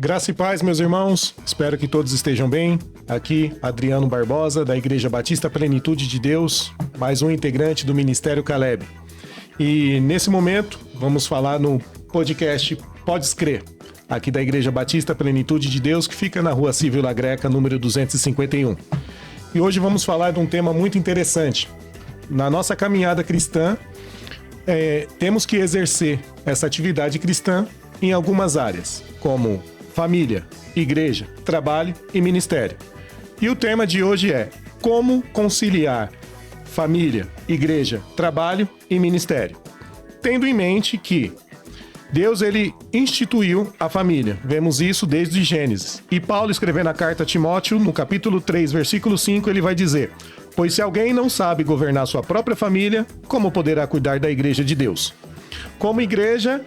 Graça e paz, meus irmãos. Espero que todos estejam bem. Aqui, Adriano Barbosa, da Igreja Batista Plenitude de Deus, mais um integrante do Ministério Caleb. E nesse momento, vamos falar no podcast Podes Crer, aqui da Igreja Batista Plenitude de Deus, que fica na Rua Civil La Greca, número 251. E hoje vamos falar de um tema muito interessante. Na nossa caminhada cristã, temos que exercer essa atividade cristã em algumas áreas, como família, igreja, trabalho e ministério. E o tema de hoje é como conciliar família, igreja, trabalho e ministério. Tendo em mente que Deus ele instituiu a família. Vemos isso desde Gênesis. E Paulo, escrevendo a carta a Timóteo, no capítulo 3, versículo 5, ele vai dizer: pois se alguém não sabe governar sua própria família, como poderá cuidar da igreja de Deus? Como igreja,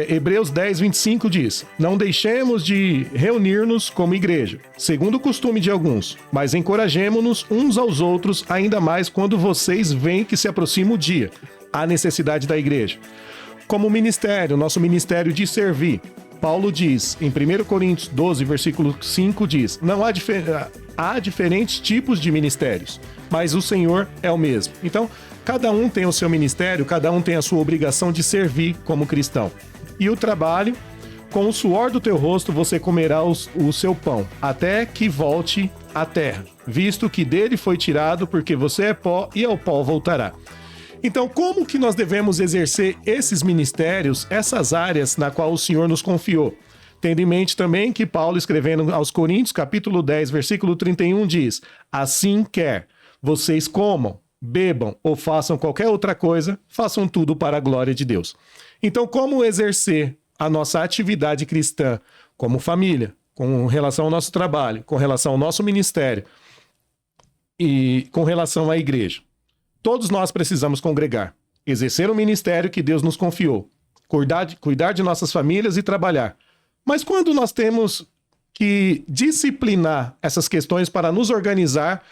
Hebreus 10, 25 diz: não deixemos de reunir-nos como igreja, segundo o costume de alguns, mas encorajemo-nos uns aos outros, ainda mais quando vocês veem que se aproxima o dia, a necessidade da igreja. Como ministério, nosso ministério de servir, Paulo diz, em 1 Coríntios 12, versículo 5, diz: não há diferentes tipos de ministérios, mas o Senhor é o mesmo. Então, cada um tem o seu ministério, cada um tem a sua obrigação de servir como cristão. E o trabalho, com o suor do teu rosto você comerá o seu pão, até que volte à terra, visto que dele foi tirado, porque você é pó e ao pó voltará. Então, como que nós devemos exercer esses ministérios, essas áreas na qual o Senhor nos confiou? Tendo em mente também que Paulo, escrevendo aos Coríntios, capítulo 10, versículo 31, diz: assim quer vocês comam, bebam ou façam qualquer outra coisa, façam tudo para a glória de Deus. Então, como exercer a nossa atividade cristã como família, com relação ao nosso trabalho, com relação ao nosso ministério e com relação à igreja? Todos nós precisamos congregar, exercer o ministério que Deus nos confiou, cuidar de nossas famílias e trabalhar. Mas quando nós temos que disciplinar essas questões para nos organizar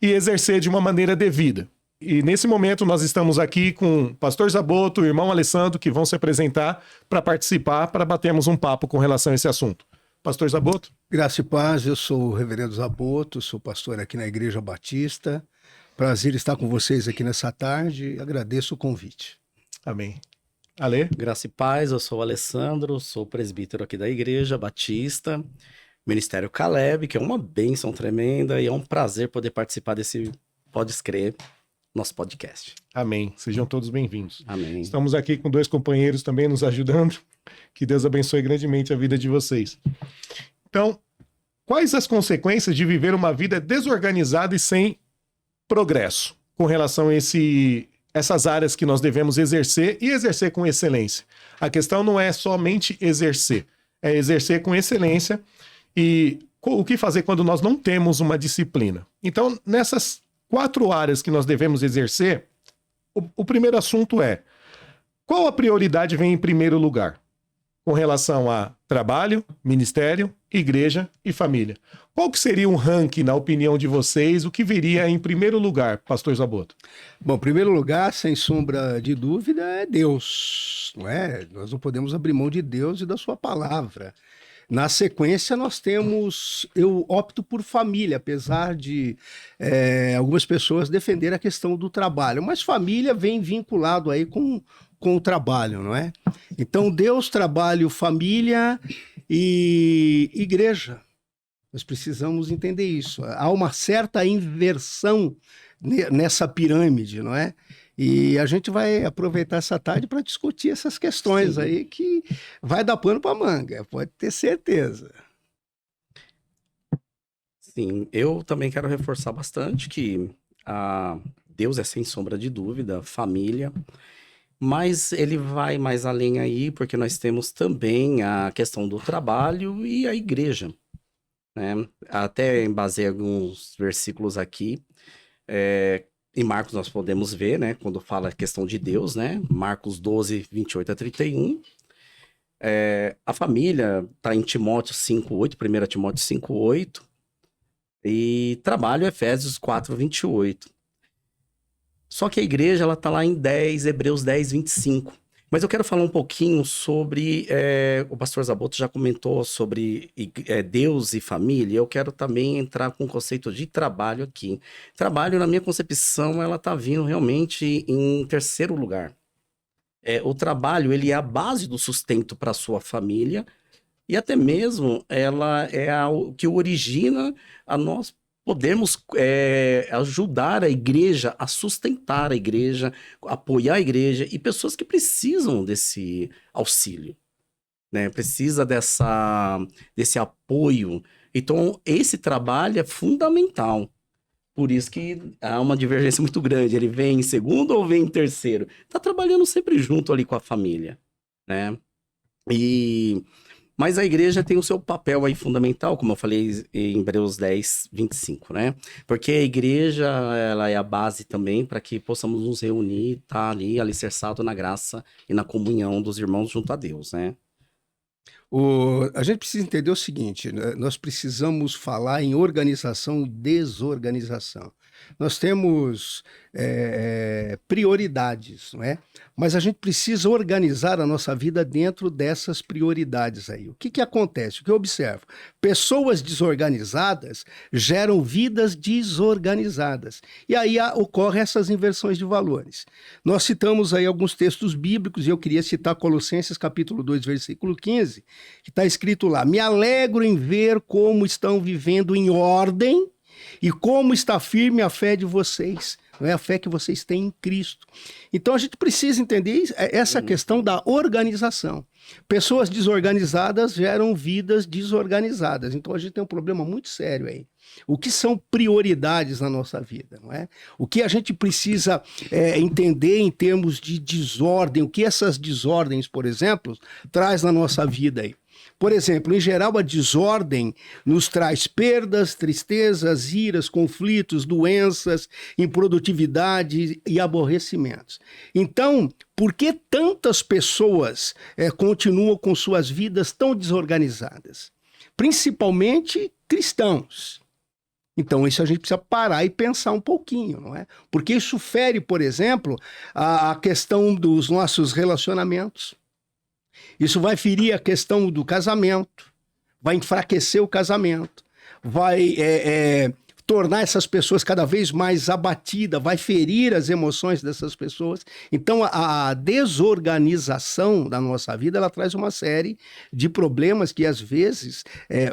e exercer de uma maneira devida? E nesse momento nós estamos aqui com o pastor Zaboto, o irmão Alessandro, que vão se apresentar para participar, para batermos um papo com relação a esse assunto. Pastor Zaboto. Graça e paz, eu sou o reverendo Zaboto, sou pastor aqui na Igreja Batista. Prazer estar com vocês aqui nessa tarde e agradeço o convite. Amém. Ale? Graça e paz, eu sou o Alessandro, sou presbítero aqui da Igreja Batista, Ministério Caleb, que é uma bênção tremenda e é um prazer poder participar desse Podes Crer, nosso podcast. Amém. Sejam todos bem-vindos. Amém. Estamos aqui com dois companheiros também nos ajudando. Que Deus abençoe grandemente a vida de vocês. Então, quais as consequências de viver uma vida desorganizada e sem progresso com relação a essas áreas que nós devemos exercer e exercer com excelência? A questão não é somente exercer, é exercer com excelência. E o que fazer quando nós não temos uma disciplina? Então, nessas 4 áreas que nós devemos exercer, o primeiro assunto é: qual a prioridade vem em primeiro lugar com relação a trabalho, ministério, igreja e família? Qual que seria um ranking, na opinião de vocês, o que viria em primeiro lugar, pastor Zaboto? Bom, em primeiro lugar, sem sombra de dúvida, é Deus, não é? Nós não podemos abrir mão de Deus e da sua palavra. Na sequência, nós temos, eu opto por família, apesar de algumas pessoas defenderem a questão do trabalho, mas família vem vinculado aí com o trabalho, não é? Então, Deus, trabalho, família e igreja. Nós precisamos entender isso. Há uma certa inversão nessa pirâmide, não é? E a gente vai aproveitar essa tarde para discutir essas questões. Sim. Aí que vai dar pano para manga, pode ter certeza. Sim, eu também quero reforçar bastante que Deus é sem sombra de dúvida, família, mas ele vai mais além aí, porque nós temos também a questão do trabalho e a igreja, né? Até embasei alguns versículos aqui, em Marcos nós podemos ver, né, quando fala a questão de Deus, né, Marcos 12, 28 a 31, a família está em Timóteo 5:8, 1 Timóteo 5:8, e trabalho Efésios 4, 28. Só que a igreja, ela está lá em Hebreus 10, 25. Mas eu quero falar um pouquinho sobre, o pastor Zaboto já comentou sobre Deus e família, eu quero também entrar com o conceito de trabalho aqui. Trabalho, na minha concepção, ela está vindo realmente em terceiro lugar. O trabalho, ele é a base do sustento para a sua família, e até mesmo ela é o que origina a nós podermos ajudar a igreja a sustentar a igreja, apoiar a igreja e pessoas que precisam desse auxílio, né? Precisa desse apoio. Então, esse trabalho é fundamental. Por isso que há uma divergência muito grande. Ele vem em segundo ou vem em terceiro? Está trabalhando sempre junto ali com a família, né? Mas a igreja tem o seu papel aí fundamental, como eu falei em Hebreus 10, 25, né? Porque a igreja, ela é a base também para que possamos nos reunir, tá ali alicerçado na graça e na comunhão dos irmãos junto a Deus, né? A gente precisa entender o seguinte, né? Nós precisamos falar em organização e desorganização. Nós temos prioridades, não é? Mas a gente precisa organizar a nossa vida dentro dessas prioridades aí. O que acontece? O que eu observo? Pessoas desorganizadas geram vidas desorganizadas. E aí ocorrem essas inversões de valores. Nós citamos aí alguns textos bíblicos, e eu queria citar Colossenses capítulo 2, versículo 15, que está escrito lá: me alegro em ver como estão vivendo em ordem e como está firme a fé de vocês, não é a fé que vocês têm em Cristo. Então a gente precisa entender essa questão da organização. Pessoas desorganizadas geram vidas desorganizadas. Então a gente tem um problema muito sério aí. O que são prioridades na nossa vida, não é? O que a gente precisa entender em termos de desordem, o que essas desordens, por exemplo, traz na nossa vida aí. Por exemplo, em geral, a desordem nos traz perdas, tristezas, iras, conflitos, doenças, improdutividade e aborrecimentos. Então, por que tantas pessoas continuam com suas vidas tão desorganizadas? Principalmente cristãos. Então, isso a gente precisa parar e pensar um pouquinho, não é? Porque isso fere, por exemplo, a questão dos nossos relacionamentos. Isso vai ferir a questão do casamento, vai enfraquecer o casamento, vai tornar essas pessoas cada vez mais abatidas, vai ferir as emoções dessas pessoas. Então, a desorganização da nossa vida, ela traz uma série de problemas que, às vezes,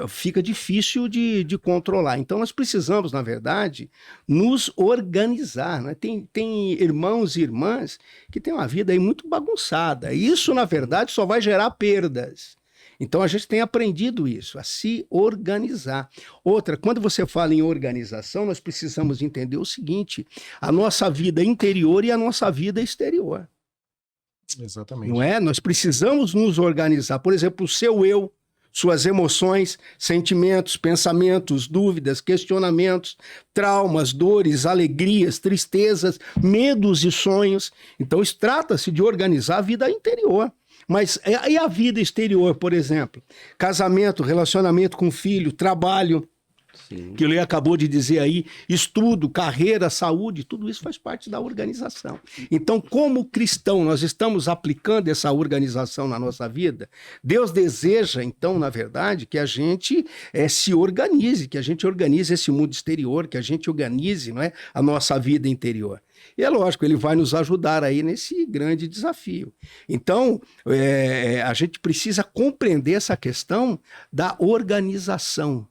fica difícil de controlar. Então, nós precisamos, na verdade, nos organizar, né? Tem irmãos e irmãs que têm uma vida aí muito bagunçada. E isso, na verdade, só vai gerar perdas. Então, a gente tem aprendido isso, a se organizar. Outra, quando você fala em organização, nós precisamos entender o seguinte: a nossa vida interior e a nossa vida exterior. Exatamente. Não é? Nós precisamos nos organizar. Por exemplo, o seu eu, suas emoções, sentimentos, pensamentos, dúvidas, questionamentos, traumas, dores, alegrias, tristezas, medos e sonhos. Então, trata-se de organizar a vida interior. Mas e a vida exterior, por exemplo? Casamento, relacionamento com filho, trabalho, sim, que ele acabou de dizer aí, estudo, carreira, saúde, tudo isso faz parte da organização. Então, como cristão, nós estamos aplicando essa organização na nossa vida? Deus deseja, então, na verdade, que a gente se organize, que a gente organize esse mundo exterior, que a gente organize, não é, a nossa vida interior. E é lógico, ele vai nos ajudar aí nesse grande desafio. Então, a gente precisa compreender essa questão da organização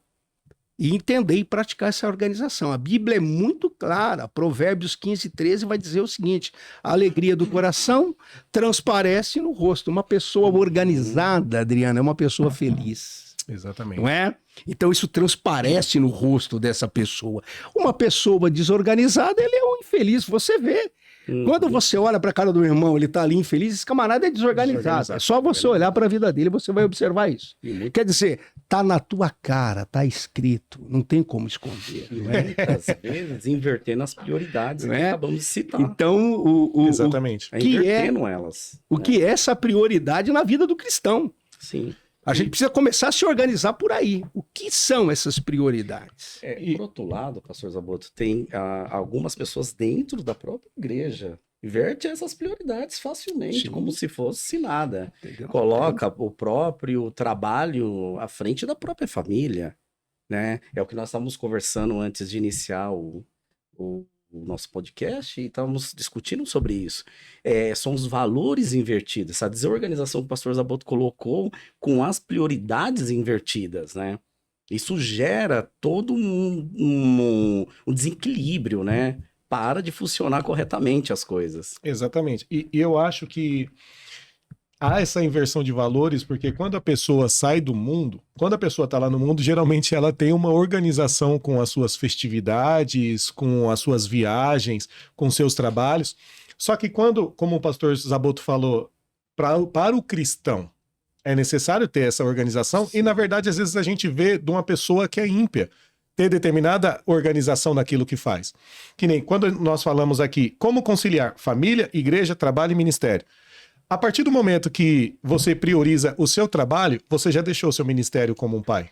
e entender e praticar essa organização. A Bíblia é muito clara, Provérbios 15, 13 vai dizer o seguinte: a alegria do coração transparece no rosto. Uma pessoa organizada, Adriana, é uma pessoa feliz. Exatamente. Não é? Então isso transparece no rosto dessa pessoa. Uma pessoa desorganizada, ele é um infeliz, você vê. Quando você olha para a cara do irmão, ele está ali infeliz, esse camarada é desorganizado. É só você olhar para a vida dele, você vai observar isso. Quer dizer, tá na tua cara, tá escrito, não tem como esconder. Não é? Às vezes, invertendo as prioridades, não é? Acabamos de citar. Então, exatamente. Invertendo elas. O que é essa prioridade na vida do cristão? Sim. A gente precisa começar a se organizar por aí. O que são essas prioridades? Por outro lado, pastor Zaboto, tem algumas pessoas dentro da própria igreja inverte essas prioridades facilmente, Sim. como se fosse nada. Entendeu? Coloca o próprio trabalho à frente da própria família, né? É o que nós estávamos conversando antes de iniciar o nosso podcast e estávamos discutindo sobre isso. São os valores invertidos, essa desorganização que o pastor Zaboto colocou com as prioridades invertidas, né? Isso gera todo um desequilíbrio, né? Para de funcionar corretamente as coisas. Exatamente. E eu acho que há essa inversão de valores, porque quando a pessoa sai do mundo, quando a pessoa está lá no mundo, geralmente ela tem uma organização com as suas festividades, com as suas viagens, com seus trabalhos. Só que quando, como o pastor Zaboto falou, para o cristão é necessário ter essa organização, e na verdade às vezes a gente vê de uma pessoa que é ímpia ter determinada organização naquilo que faz. Que nem quando nós falamos aqui, como conciliar família, igreja, trabalho e ministério. A partir do momento que você prioriza o seu trabalho, você já deixou o seu ministério como um pai.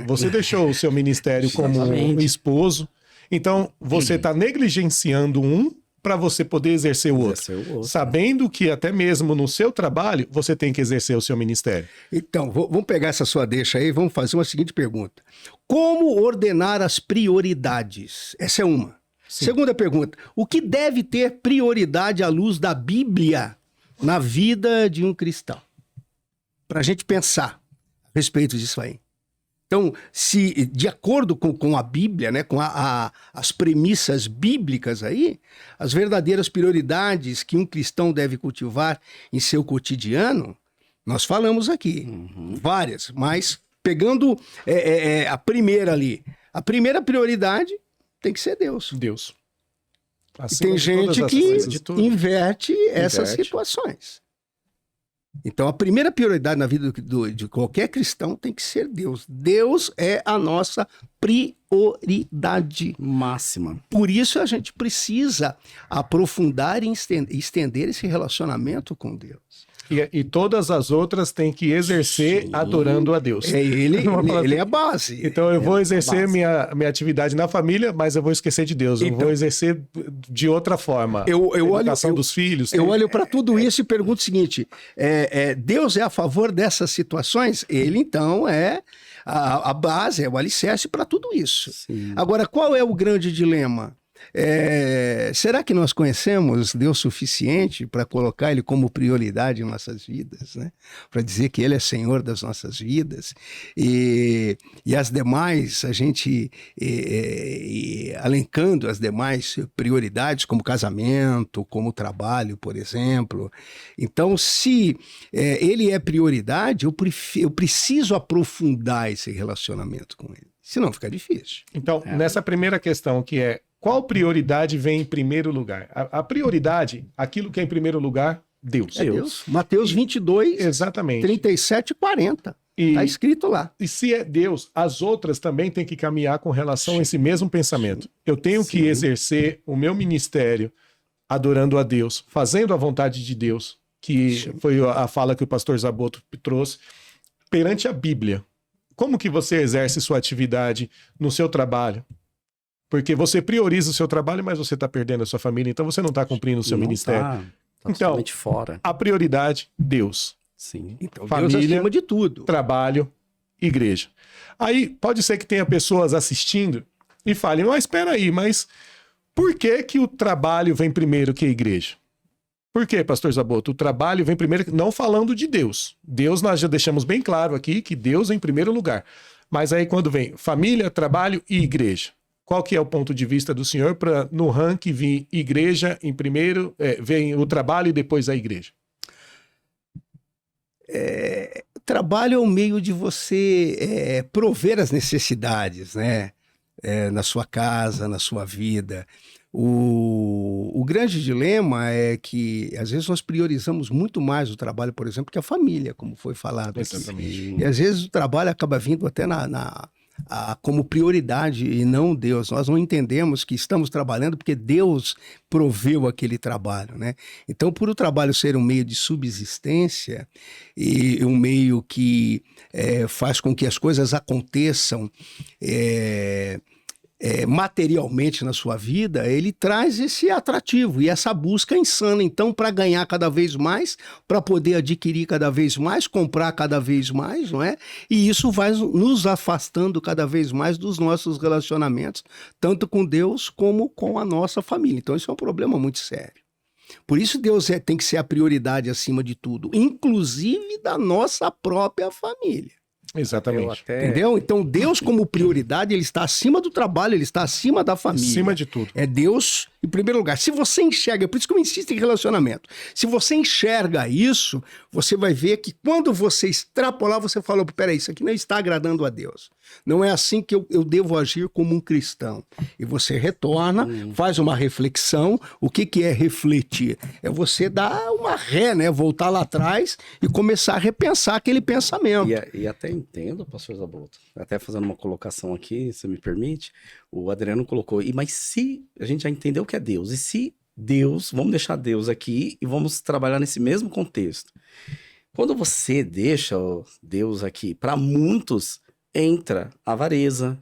Você deixou o seu ministério como um esposo. Então, você está negligenciando um para você poder exercer o outro. Sabendo que até mesmo no seu trabalho, você tem que exercer o seu ministério. Então, vamos pegar essa sua deixa aí, vamos fazer uma seguinte pergunta. Como ordenar as prioridades? Essa é uma. Sim. Segunda pergunta, o que deve ter prioridade à luz da Bíblia na vida de um cristão? Para a gente pensar a respeito disso aí. Então, se de acordo com a Bíblia, né, com as premissas bíblicas aí, as verdadeiras prioridades que um cristão deve cultivar em seu cotidiano, nós falamos aqui, várias, mas pegando a primeira ali, a primeira prioridade tem que ser Deus. Deus. E tem gente que inverte essas situações. Então, a primeira prioridade na vida de qualquer cristão tem que ser Deus. Deus é a nossa prioridade máxima. Por isso, a gente precisa aprofundar e estender esse relacionamento com Deus. E todas as outras têm que exercer adorando a Deus. Ele é a base. Então eu vou exercer minha atividade na família, mas eu vou esquecer de Deus. Eu vou exercer de outra forma. A educação dos filhos. Eu olho para tudo isso e pergunto o seguinte, Deus é a favor dessas situações? Ele, então, é a base, é o alicerce para tudo isso. Sim. Agora, qual é o grande dilema? Será que nós conhecemos Deus suficiente para colocar Ele como prioridade em nossas vidas, né? Para dizer que Ele é Senhor das nossas vidas e as demais, a gente alencando as demais prioridades como casamento, como trabalho, por exemplo. Então, se Ele é prioridade, eu preciso aprofundar esse relacionamento com Ele, senão fica difícil. Então, nessa primeira questão que é qual prioridade vem em primeiro lugar? A prioridade, aquilo que é em primeiro lugar, Deus. É Deus. Mateus 22, exatamente. 37 e 40. Está escrito lá. E se é Deus, as outras também têm que caminhar com relação a esse mesmo pensamento. Eu tenho que exercer o meu ministério adorando a Deus, fazendo a vontade de Deus, que foi a fala que o pastor Zaboto trouxe, perante a Bíblia. Como que você exerce sua atividade no seu trabalho? Porque você prioriza o seu trabalho, mas você está perdendo a sua família, então você não está cumprindo o seu ministério. Tá então, totalmente fora. A prioridade, Deus. Sim. Então, família, Deus acima de tudo. Trabalho, igreja. Aí pode ser que tenha pessoas assistindo e falem, mas espera aí, mas por que o trabalho vem primeiro que a igreja? Por quê, pastor Zaboto? O trabalho vem primeiro, não falando de Deus. Deus nós já deixamos bem claro aqui que Deus é em primeiro lugar. Mas aí quando vem família, trabalho e igreja, qual que é o ponto de vista do senhor para no ranking vir igreja em primeiro, vem o trabalho e depois a igreja? Trabalho é um meio de você prover as necessidades, né? Na sua casa, na sua vida. O grande dilema é que, às vezes, nós priorizamos muito mais o trabalho, por exemplo, que a família, como foi falado aqui. E, às vezes, o trabalho acaba vindo até como prioridade e não Deus. Nós não entendemos que estamos trabalhando porque Deus proveu aquele trabalho, né? Então, por o trabalho ser um meio de subsistência e um meio que faz com que as coisas aconteçam materialmente na sua vida, ele traz esse atrativo e essa busca insana, então, para ganhar cada vez mais, para poder adquirir cada vez mais, comprar cada vez mais, não é? E isso vai nos afastando cada vez mais dos nossos relacionamentos, tanto com Deus como com a nossa família. Então, isso é um problema muito sério. Por isso Deus tem que ser a prioridade acima de tudo, inclusive da nossa própria família. Exatamente. Entendeu? Então Deus como prioridade, ele está acima do trabalho, ele está acima da família. Acima de tudo. É Deus em primeiro lugar. Se você enxerga, por isso que eu insisto em relacionamento. Se você enxerga isso, você vai ver que quando você extrapolar, você falou, peraí, isso aqui não está agradando a Deus. Não é assim que eu devo agir como um cristão. E você retorna, faz uma reflexão. O que é refletir? É você dar uma ré, né? Voltar lá atrás e começar a repensar aquele pensamento. E até entendo, pastor Zaboto, até fazendo uma colocação aqui, se me permite, o Adriano colocou, mas se a gente já entendeu o que é Deus, e se Deus, vamos deixar Deus aqui e vamos trabalhar nesse mesmo contexto. Quando você deixa Deus aqui, para muitos, entra avareza,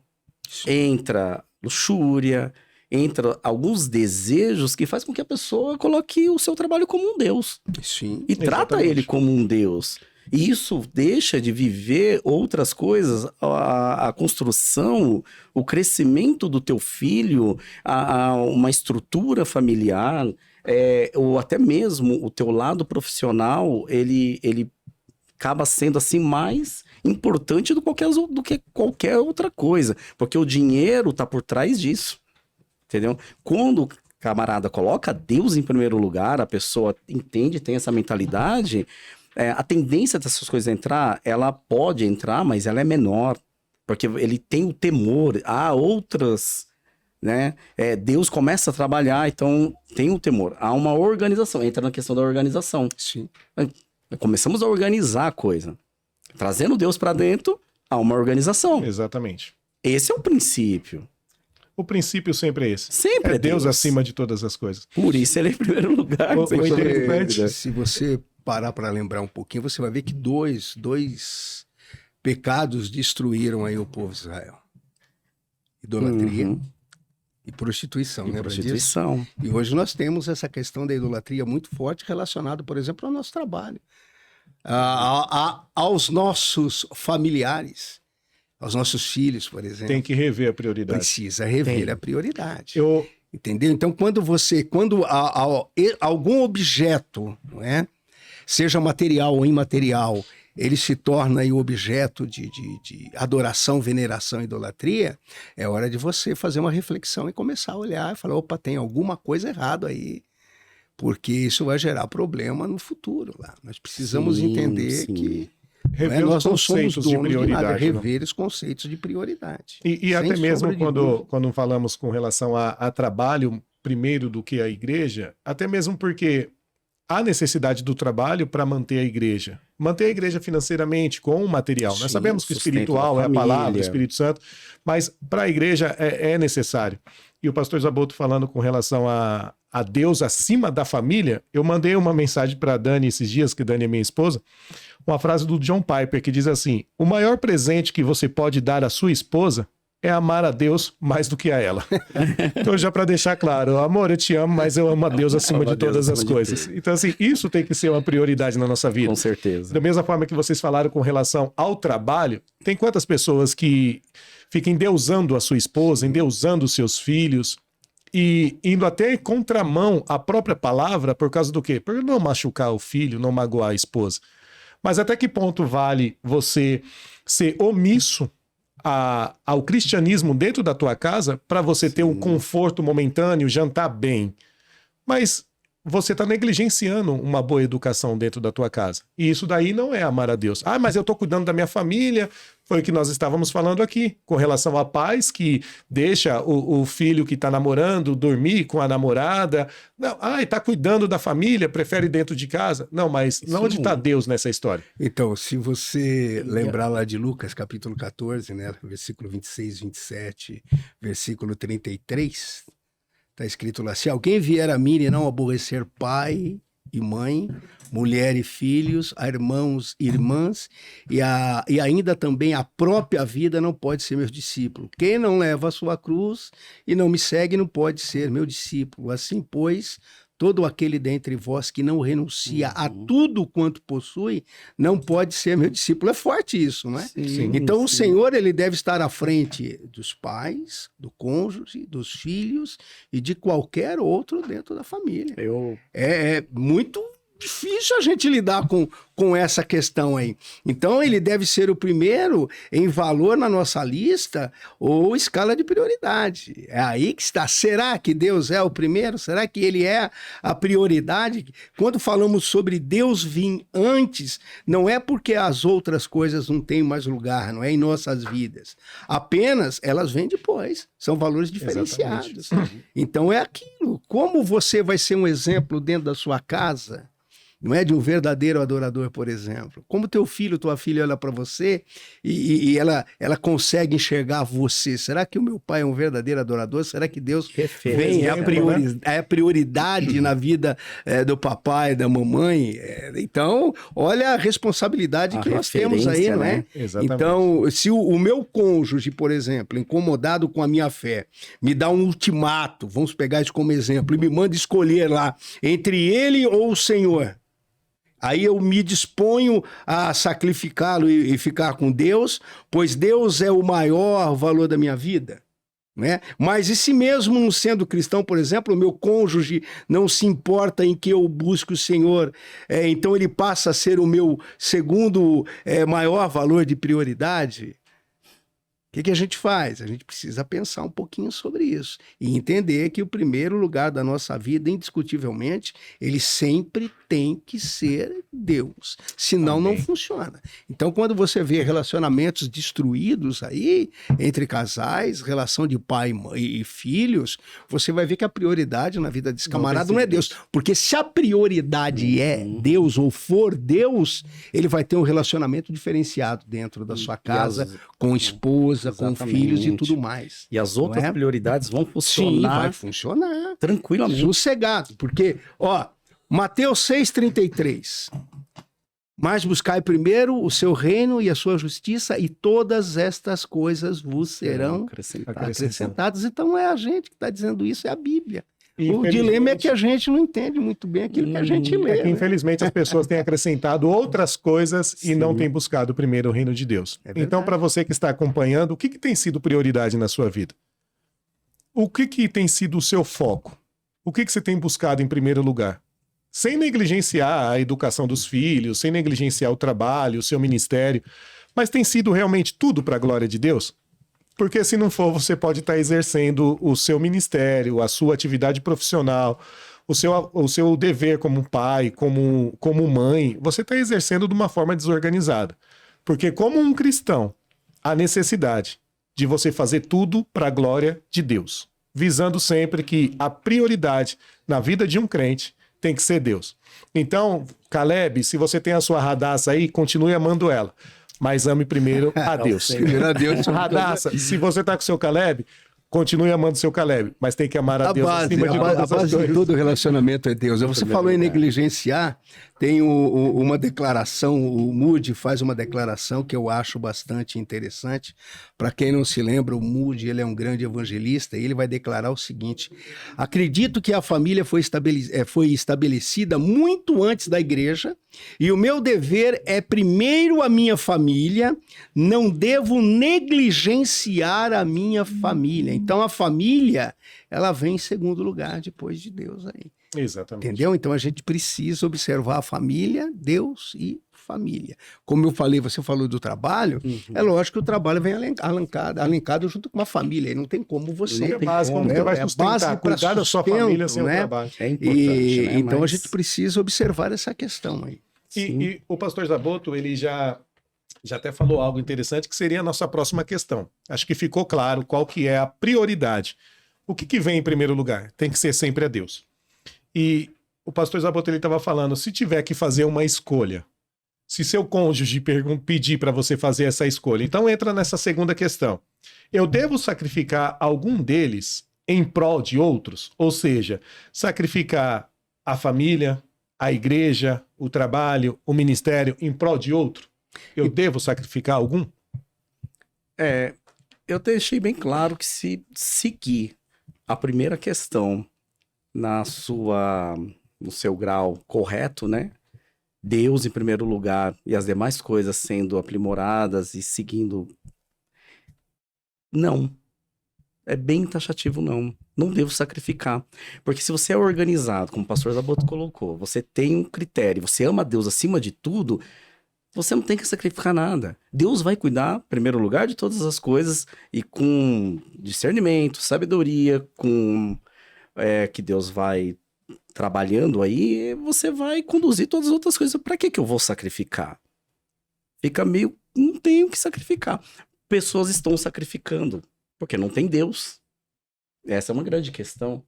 entra luxúria, entra alguns desejos que faz com que a pessoa coloque o seu trabalho como um Deus. Sim, e trata ele como um Deus. E isso deixa de viver outras coisas, a construção, o crescimento do teu filho, uma estrutura familiar, ou até mesmo o teu lado profissional, ele acaba sendo assim mais importante do que qualquer outra coisa, porque o dinheiro está por trás disso, entendeu? Quando o camarada coloca Deus em primeiro lugar, a pessoa entende, tem essa mentalidade, a tendência dessas coisas entrar, ela pode entrar, mas ela é menor, porque ele tem o temor, há outras, né? Deus começa a trabalhar, então tem o temor, há uma organização, entra na questão da organização. Sim. Começamos a organizar a coisa. Trazendo Deus para dentro, há uma organização. Exatamente. Esse é o princípio. O princípio sempre é esse. Sempre é Deus acima de todas as coisas. Por isso ele é em primeiro lugar. Se você parar para lembrar um pouquinho, você vai ver que dois pecados destruíram aí o povo de Israel. Idolatria e prostituição, lembra prostituição. disso? E hoje nós temos essa questão da idolatria muito forte relacionada, por exemplo, ao nosso trabalho. Aos nossos familiares, aos nossos filhos, por exemplo. Tem que rever a prioridade. Precisa rever a prioridade. Eu, Entendeu? Então, quando algum objeto, não é? Seja material ou imaterial, ele se torna aí objeto de adoração, veneração, idolatria, é hora de você fazer uma reflexão e começar a olhar e falar, opa, tem alguma coisa errada aí, porque isso vai gerar problema no futuro lá. Nós precisamos entender que rever nós os não somos conceitos de donos de nada, prioridade. rever os conceitos de prioridade. E Sem até mesmo sombra de dúvida. quando falamos com relação a trabalho primeiro do que a igreja, até mesmo porque há necessidade do trabalho para manter a igreja. Manter a igreja financeiramente, com o material. Sim, Nós sabemos que o sustento espiritual da é a palavra, o família. Espírito Santo, mas para a igreja é necessário. E o pastor Zaboto falando com relação a Deus acima da família, eu mandei uma mensagem para a Dani esses dias, que Dani é minha esposa, uma frase do John Piper que diz assim: o maior presente que você pode dar à sua esposa é amar a Deus mais do que a ela. Então, já para deixar claro, amor, eu te amo, mas eu amo a Deus acima de todas as coisas. Então, assim, isso tem que ser uma prioridade na nossa vida. Com certeza. Da mesma forma que vocês falaram com relação ao trabalho, tem quantas pessoas que ficam endeusando a sua esposa, endeusando os seus filhos e indo até em contramão à própria palavra por causa do quê? Por não machucar o filho, não magoar a esposa. Mas até que ponto vale você ser omisso ao cristianismo dentro da tua casa para você ter um conforto momentâneo, jantar bem? Mas você está negligenciando uma boa educação dentro da tua casa. E isso daí não é amar a Deus. Ah, mas eu estou cuidando da minha família. Foi o que nós estávamos falando aqui, com relação a pais que deixa o filho que está namorando dormir com a namorada. Não, está cuidando da família, prefere dentro de casa. Não, mas onde está Deus nessa história? Então, se você lembrar lá de Lucas, capítulo 14, né, versículo 26, 27, versículo 33, está escrito lá, se alguém vier a mim e não aborrecer pai, e mãe, mulher e filhos, a irmãos e irmãs, e ainda também a própria vida não pode ser meu discípulo. Quem não leva a sua cruz e não me segue não pode ser meu discípulo. Assim, pois, todo aquele dentre vós que não renuncia a tudo quanto possui, não pode ser meu discípulo. É forte isso, não é? Sim, Então, o sim. Senhor, ele deve estar à frente dos pais, do cônjuge, dos filhos e de qualquer outro dentro da família. É muito difícil a gente lidar com essa questão aí. Então, ele deve ser o primeiro em valor na nossa lista ou escala de prioridade. É aí que está. Será que Deus é o primeiro? Será que ele é a prioridade? Quando falamos sobre Deus vir antes, não é porque as outras coisas não têm mais lugar, não é em nossas vidas. Apenas elas vêm depois. São valores diferenciados. Então, é aquilo. Como você vai ser um exemplo dentro da sua casa, não é, de um verdadeiro adorador, por exemplo? Como teu filho, tua filha olha para você e ela consegue enxergar você? Será que o meu pai é um verdadeiro adorador? Será que Deus vem a prioridade na vida do papai, da mamãe? Então, olha a responsabilidade que nós temos aí, não é? Exatamente. Então, se o meu cônjuge, por exemplo, incomodado com a minha fé, me dá um ultimato, vamos pegar isso como exemplo, e me manda escolher lá entre ele ou o Senhor, aí eu me disponho a sacrificá-lo e ficar com Deus, pois Deus é o maior valor da minha vida, né? Mas e se mesmo não sendo cristão, por exemplo, o meu cônjuge não se importa em que eu busque o Senhor, então ele passa a ser o meu segundo maior valor de prioridade? O que a gente faz? A gente precisa pensar um pouquinho sobre isso e entender que o primeiro lugar da nossa vida, indiscutivelmente, ele sempre tem que ser Deus. Senão não funciona. Então, quando você vê relacionamentos destruídos aí, entre casais, relação de pai e filhos, você vai ver que a prioridade na vida desse camarada não é Deus. Porque se a prioridade é Deus ou for Deus, ele vai ter um relacionamento diferenciado dentro da sua casa, com esposa, com filhos e tudo mais. E as outras prioridades vão funcionar. Sim, vai funcionar. Tranquilamente. Sossegado. Porque, Mateus 6,33. Mas buscai primeiro o seu reino e a sua justiça, e todas estas coisas vos serão acrescentadas. Então não é a gente que está dizendo isso, é a Bíblia. O dilema é que a gente não entende muito bem aquilo que a gente lê. É que, infelizmente, as pessoas têm acrescentado outras coisas e não têm buscado primeiro o reino de Deus. Então, para você que está acompanhando, o que tem sido prioridade na sua vida? O que tem sido o seu foco? O que você tem buscado em primeiro lugar? Sem negligenciar a educação dos filhos, sem negligenciar o trabalho, o seu ministério, mas tem sido realmente tudo para a glória de Deus? Porque se não for, você pode estar exercendo o seu ministério, a sua atividade profissional, o seu dever como pai, como mãe, você está exercendo de uma forma desorganizada. Porque como um cristão, há necessidade de você fazer tudo para a glória de Deus, visando sempre que a prioridade na vida de um crente tem que ser Deus. Então, Caleb, se você tem a sua Radassa aí, continue amando ela. Mas ame primeiro a Deus. Primeiro a Deus. Radassa, se você tá com o seu Caleb, continue amando o seu Caleb. Mas tem que amar a Deus acima de todas as coisas. A base de todo relacionamento é Deus. Você falou em negligenciar, tem uma declaração, o Moody faz uma declaração que eu acho bastante interessante. Para quem não se lembra, o Moody, ele é um grande evangelista e ele vai declarar o seguinte: acredito que a família foi estabelecida muito antes da igreja e o meu dever é primeiro a minha família, não devo negligenciar a minha família. Então a família, ela vem em segundo lugar depois de Deus aí. Exatamente. Entendeu? Então a gente precisa observar a família, Deus e família. Como eu falei, você falou do trabalho, é lógico que o trabalho vem alencado junto com uma família, e não tem como você... É base, como você vai sustentar, cuidar da sua família sem o trabalho. É importante, né? Então a gente precisa observar essa questão aí. E o pastor Zaboto, ele já até falou algo interessante, que seria a nossa próxima questão. Acho que ficou claro qual que é a prioridade. O que vem em primeiro lugar? Tem que ser sempre a Deus. E o pastor Zaboto, ele estava falando, se tiver que fazer uma escolha, se seu cônjuge pedir para você fazer essa escolha, então entra nessa segunda questão. Eu devo sacrificar algum deles em prol de outros? Ou seja, sacrificar a família, a igreja, o trabalho, o ministério em prol de outro? Eu devo sacrificar algum? Eu deixei bem claro que se seguir a primeira questão no seu grau correto, né? Deus em primeiro lugar e as demais coisas sendo aprimoradas e seguindo. Não. É bem taxativo, não. Não devo sacrificar. Porque se você é organizado, como o pastor Zaboto colocou, você tem um critério, você ama Deus acima de tudo, você não tem que sacrificar nada. Deus vai cuidar, em primeiro lugar, de todas as coisas e com discernimento, sabedoria, com que Deus vai trabalhando aí, você vai conduzir todas as outras coisas. Para que eu vou sacrificar? Fica meio... Não tenho que sacrificar. Pessoas estão sacrificando porque não tem Deus. Essa é uma grande questão.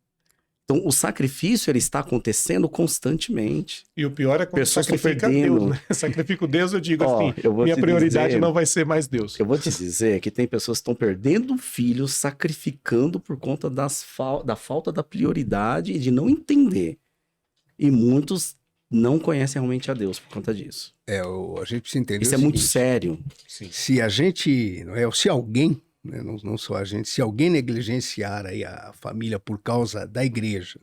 Então, o sacrifício, ele está acontecendo constantemente. E o pior é quando Pessoas sacrifica perdendo. Deus, né? Sacrifica o Deus, eu digo Ó, assim, eu vou minha te prioridade dizer- não vai ser mais Deus. Eu vou te dizer que tem pessoas que estão perdendo filhos, sacrificando por conta da falta da prioridade e de não entender. E muitos não conhecem realmente a Deus por conta disso. A gente precisa entender Isso o é muito seguinte, sério. Sim. se a gente, se alguém, né, não só a gente, se alguém negligenciar aí a família por causa da igreja,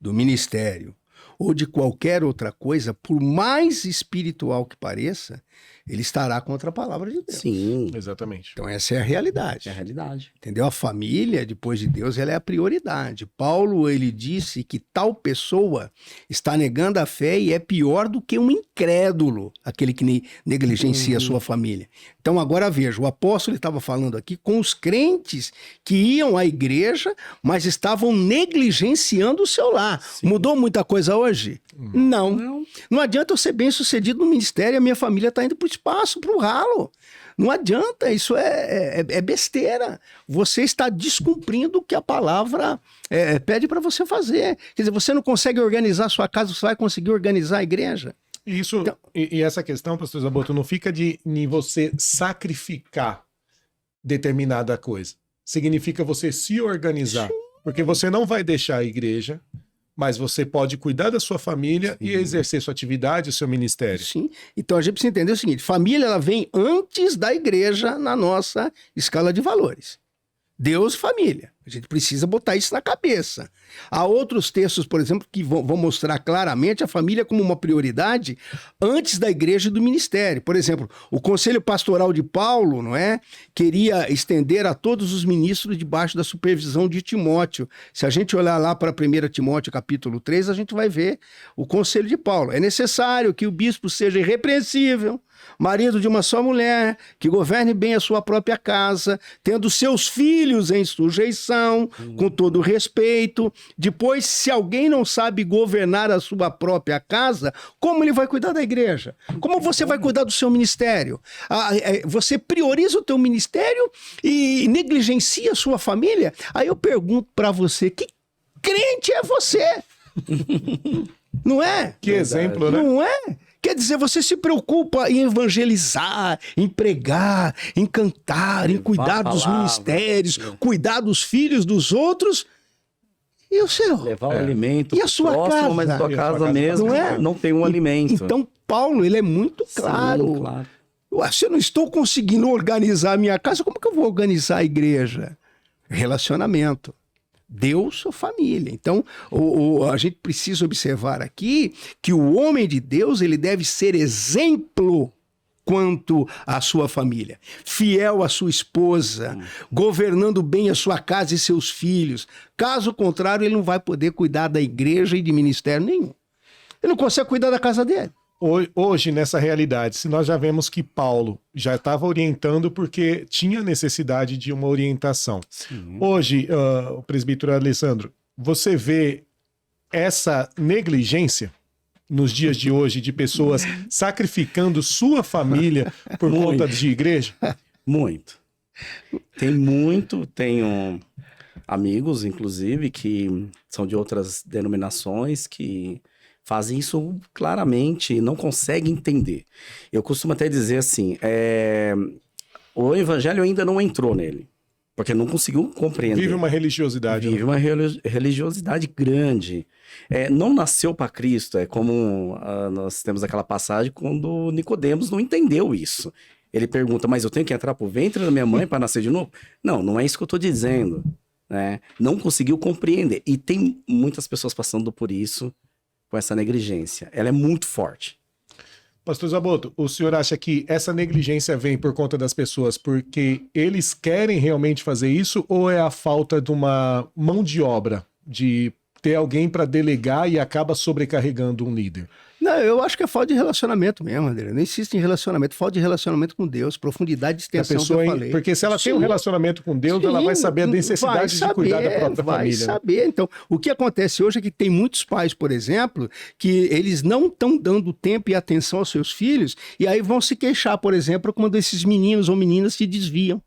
do ministério ou de qualquer outra coisa, por mais espiritual que pareça, ele estará contra a palavra de Deus. Sim, Exatamente. Então essa é a realidade. é a realidade. Entendeu? A família, depois de Deus, ela é a prioridade. Paulo, ele disse que tal pessoa está negando a fé e é pior do que um incrédulo, aquele que negligencia a sua família. Então, agora veja, o apóstolo estava falando aqui com os crentes que iam à igreja, mas estavam negligenciando o seu lar. Sim. Mudou muita coisa hoje? Não. Não. Não adianta eu ser bem sucedido no ministério e a minha família está indo para o espaço, para o ralo. Não adianta, isso é besteira. Você está descumprindo o que a palavra pede para você fazer. Quer dizer, você não consegue organizar a sua casa, você vai conseguir organizar a igreja? Isso, Então- e essa questão, pastor Zaboto, não fica de você sacrificar determinada coisa. Significa você se organizar. Porque você não vai deixar a igreja, mas você pode cuidar da sua família e exercer sua atividade, o seu ministério. Sim. Então a gente precisa entender o seguinte: família, ela vem antes da igreja na nossa escala de valores. Deus e família. A gente precisa botar isso na cabeça. Há outros textos, por exemplo, que vão mostrar claramente a família como uma prioridade antes da igreja e do ministério. Por exemplo, o conselho pastoral de Paulo, não é? Queria estender a todos os ministros debaixo da supervisão de Timóteo. Se a gente olhar lá para 1 Timóteo capítulo 3, a gente vai ver o conselho de Paulo. É necessário que o bispo seja irrepreensível, marido de uma só mulher, que governe bem a sua própria casa, tendo seus filhos em sujeição, com todo respeito. Depois, se alguém não sabe governar a sua própria casa, como ele vai cuidar da igreja? Como você vai cuidar do seu ministério? Você prioriza o teu ministério e negligencia a sua família? Aí eu pergunto para você, que crente é você? Não é? Que exemplo, né? Não é? Quer dizer, você se preocupa em evangelizar, em pregar, em cantar, em Levar cuidar a dos palavra. ministérios, cuidar dos filhos dos outros. E o seu? Levar o alimento E a pro sua próximo, casa? mas a tua E a casa sua casa mesmo não é? não tem um alimento. Então, Paulo, ele é muito Sim, claro. claro. Ué, se eu não estou conseguindo organizar a minha casa, como que eu vou organizar a igreja? Relacionamento. Deus ou família. Então, a gente precisa observar aqui que o homem de Deus, ele deve ser exemplo quanto à sua família. Fiel à sua esposa, governando bem a sua casa e seus filhos. Caso contrário, ele não vai poder cuidar da igreja e de ministério nenhum. Ele não consegue cuidar da casa dele. Hoje, nessa realidade, se nós já vemos que Paulo já estava orientando porque tinha necessidade de uma orientação. Sim. Hoje, o presbítero Alessandro, você vê essa negligência nos dias de hoje de pessoas sacrificando sua família por conta de igreja? Muito. Tenho amigos, inclusive, que são de outras denominações que fazem isso claramente e não conseguem entender. Eu costumo até dizer assim, o evangelho ainda não entrou nele. Porque não conseguiu compreender. Vive uma religiosidade. Vive uma religiosidade grande. Não nasceu para Cristo. É como nós temos aquela passagem quando Nicodemos não entendeu isso. Ele pergunta, mas eu tenho que entrar pro ventre da minha mãe para nascer de novo? Não, não é isso que eu estou dizendo. Né? Não conseguiu compreender. E tem muitas pessoas passando por isso, com essa negligência. Ela é muito forte. Pastor Zaboto, o senhor acha que essa negligência vem por conta das pessoas porque eles querem realmente fazer isso ou é a falta de uma mão de obra, de ter alguém para delegar e acaba sobrecarregando um líder? Não, eu acho que é falta de relacionamento mesmo, André. Não insiste em relacionamento, falta de relacionamento com Deus, profundidade de extensão que eu falei. Porque se ela tem um relacionamento com Deus, ela vai saber a necessidade de cuidar da própria família. Vai saber. Então, o que acontece hoje é que tem muitos pais, por exemplo, que eles não estão dando tempo e atenção aos seus filhos e aí vão se queixar, por exemplo, quando esses meninos ou meninas se desviam.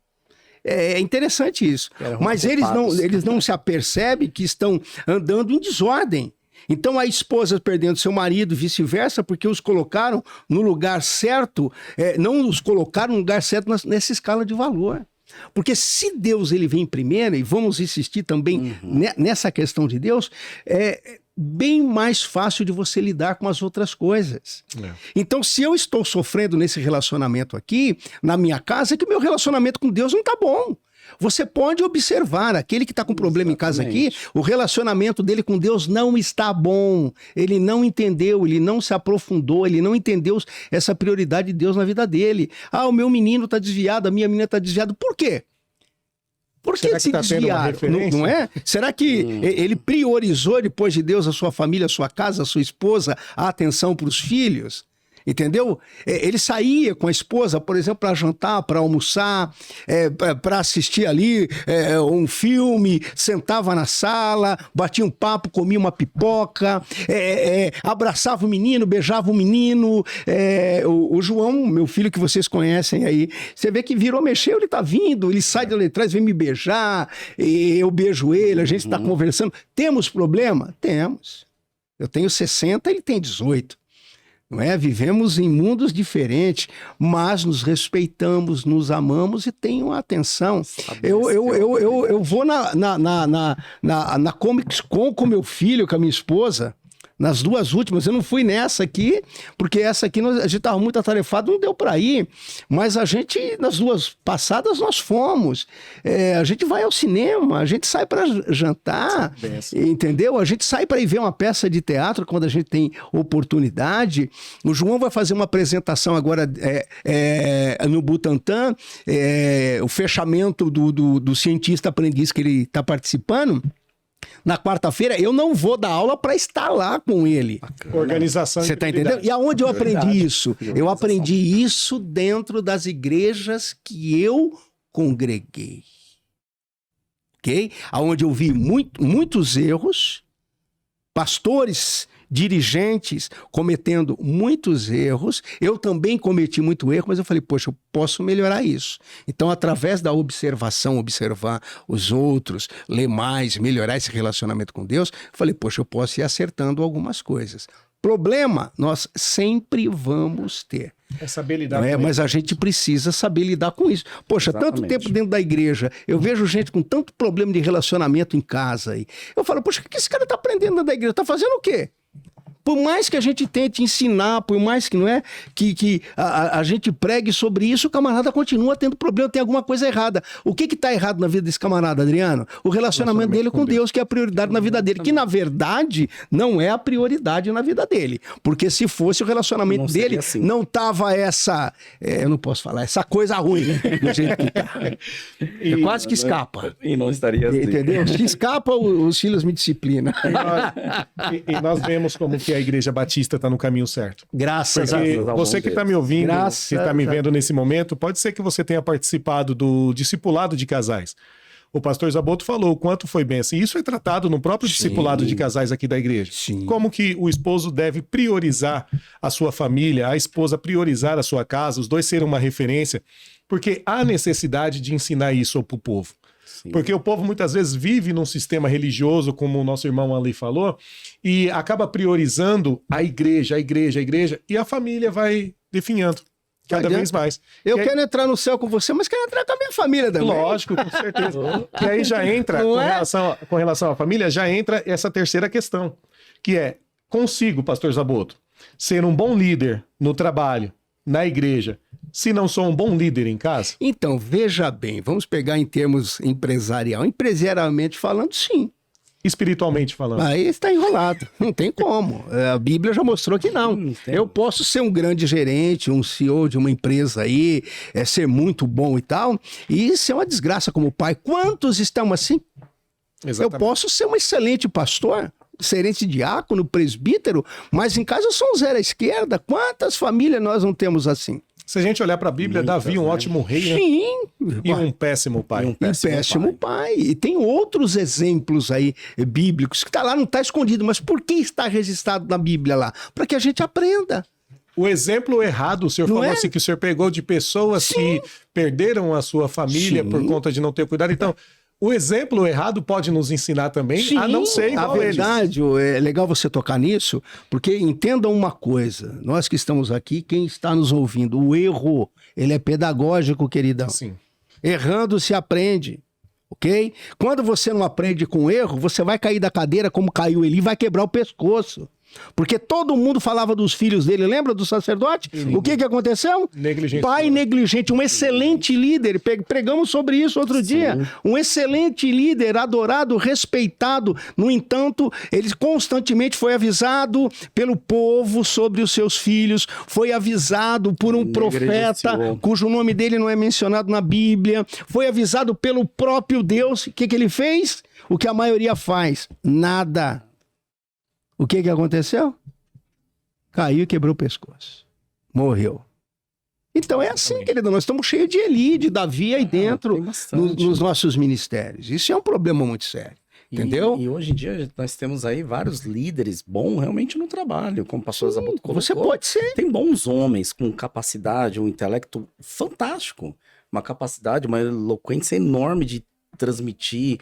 É interessante isso. Mas eles não se apercebem que estão andando em desordem. Então a esposa perdendo seu marido, vice-versa, porque os colocaram no lugar certo, não os colocaram no lugar certo nessa escala de valor. Porque se Deus ele vem primeiro, e vamos insistir também nessa questão de Deus, é bem mais fácil de você lidar com as outras coisas. Então, se eu estou sofrendo nesse relacionamento aqui, na minha casa, é que o meu relacionamento com Deus não está bom. Você pode observar, aquele que está com problema em casa aqui, o relacionamento dele com Deus não está bom. Ele não entendeu, ele não se aprofundou, ele não entendeu essa prioridade de Deus na vida dele. O meu menino está desviado, a minha menina está desviada. Por quê? Por que se desviar? Não é? Será que ele priorizou depois de Deus a sua família, a sua casa, a sua esposa, a atenção para os filhos? Entendeu? Ele saía com a esposa, por exemplo, para jantar, para almoçar, para assistir ali um filme, sentava na sala, batia um papo, comia uma pipoca, abraçava o menino, beijava o menino. O João, meu filho que vocês conhecem aí, você vê que virou, mexeu, ele tá vindo, ele sai de lá de trás, vem me beijar, eu beijo ele, a gente está conversando. Temos problema? Temos. Eu tenho 60, ele tem 18. Não é? Vivemos em mundos diferentes, mas nos respeitamos, nos amamos e tenham atenção. Eu vou na Comics Con com meu filho, com a minha esposa, nas duas últimas. Eu não fui nessa aqui, porque essa aqui a gente estava muito atarefado, não deu para ir. Mas a gente, nas duas passadas, nós fomos. A gente vai ao cinema, a gente sai para jantar, entendeu? A gente sai para ir ver uma peça de teatro quando a gente tem oportunidade. O João vai fazer uma apresentação agora no Butantã, o fechamento do cientista aprendiz que ele está participando. Na quarta-feira, eu não vou dar aula para estar lá com ele. Organização. Você está entendendo? E aonde eu aprendi isso? Eu aprendi isso dentro das igrejas que eu congreguei. Ok? Aonde eu vi muitos erros, pastores, dirigentes cometendo muitos erros. Eu também cometi muito erro, mas eu falei, poxa, eu posso melhorar isso. Então, através da observação, observar os outros, ler mais, melhorar esse relacionamento com Deus, eu falei, poxa, eu posso ir acertando algumas coisas. Problema, nós sempre vamos ter. É saber lidar com mas a gente precisa saber lidar com isso. Poxa, tanto tempo dentro da igreja, eu vejo gente com tanto problema de relacionamento em casa aí. Eu falo, poxa, o que esse cara está aprendendo dentro da igreja? Está fazendo o quê? Por mais que a gente tente ensinar, por mais que não é que a gente pregue sobre isso, o camarada continua tendo problema, tem alguma coisa errada. O que está errado na vida desse camarada, Adriano? O relacionamento dele com Deus, que é a prioridade na vida dele, que na verdade não é a prioridade na vida dele. Porque se fosse o relacionamento dele, assim. Não tava eu não posso falar, essa coisa ruim, né? Do jeito que tá. Quase que escapa. E não estaria assim. Entendeu? Se escapa, os filhos me disciplinam. E nós vemos como que a Igreja Batista está no caminho certo. Graças a Deus. Você que está me ouvindo, que está me vendo nesse momento, pode ser que você tenha participado do discipulado de casais. O pastor Zaboto falou o quanto foi bem assim. Isso é tratado no próprio discipulado de casais aqui da igreja. Sim. Como que o esposo deve priorizar a sua família, a esposa priorizar a sua casa, os dois serem uma referência, porque há necessidade de ensinar isso para o povo. Sim. Porque o povo muitas vezes vive num sistema religioso, como o nosso irmão ali falou, e acaba priorizando a igreja, e a família vai definhando. Cada vez mais. Eu quero entrar no céu com você, mas quero entrar com a minha família também. Lógico, com certeza. E aí já entra, com relação à família, já entra essa terceira questão, que é, consigo, pastor Zaboto, ser um bom líder no trabalho, na igreja, se não sou um bom líder em casa? Então, veja bem, vamos pegar em termos empresarialmente falando, sim. Espiritualmente falando. Aí está enrolado, não tem como. A Bíblia já mostrou que não. Eu posso ser um grande gerente, um CEO de uma empresa aí, ser muito bom e tal, e ser uma desgraça como pai. Quantos estão assim? Exatamente. Eu posso ser um excelente pastor, excelente diácono, presbítero, mas em casa eu sou um zero à esquerda. Quantas famílias nós não temos assim? Se a gente olhar para a Bíblia, Muitas, Davi, um né? ótimo rei, né? Sim. E um péssimo pai. Um Um péssimo pai. E tem outros exemplos aí bíblicos que tá lá, não está escondido. Mas por que está registrado na Bíblia lá? Para que a gente aprenda. O exemplo errado, o senhor Não falou é? assim, que o senhor pegou de pessoas que perderam a sua família Sim. por conta de não ter cuidado. Então, o exemplo errado pode nos ensinar também a não ser a igual eles. verdade, é legal você tocar nisso, porque entendam uma coisa, nós que estamos aqui, quem está nos ouvindo, o erro, ele é pedagógico, queridão. Sim. Errando se aprende, ok? Quando você não aprende com erro, você vai cair da cadeira como caiu ele e vai quebrar o pescoço. Porque todo mundo falava dos filhos dele, lembra do sacerdote? O que aconteceu? Negligente. Pai negligente, um excelente líder, pregamos sobre isso outro dia, um excelente líder, adorado, respeitado, no entanto, ele constantemente foi avisado pelo povo sobre os seus filhos, foi avisado por um profeta, cujo nome dele não é mencionado na Bíblia, foi avisado pelo próprio Deus. O que ele fez? O que a maioria faz? Nada. O que aconteceu? Caiu e quebrou o pescoço. Morreu. Então é assim, querido. Nós estamos cheios de Eli, de Davi aí dentro, nos nossos ministérios. Isso é um problema muito sério. Entendeu? E hoje em dia nós temos aí vários líderes bons realmente no trabalho, como o pastor Zaboto colocou. Você pode ser. Tem bons homens com capacidade, um intelecto fantástico, uma capacidade, uma eloquência enorme de transmitir,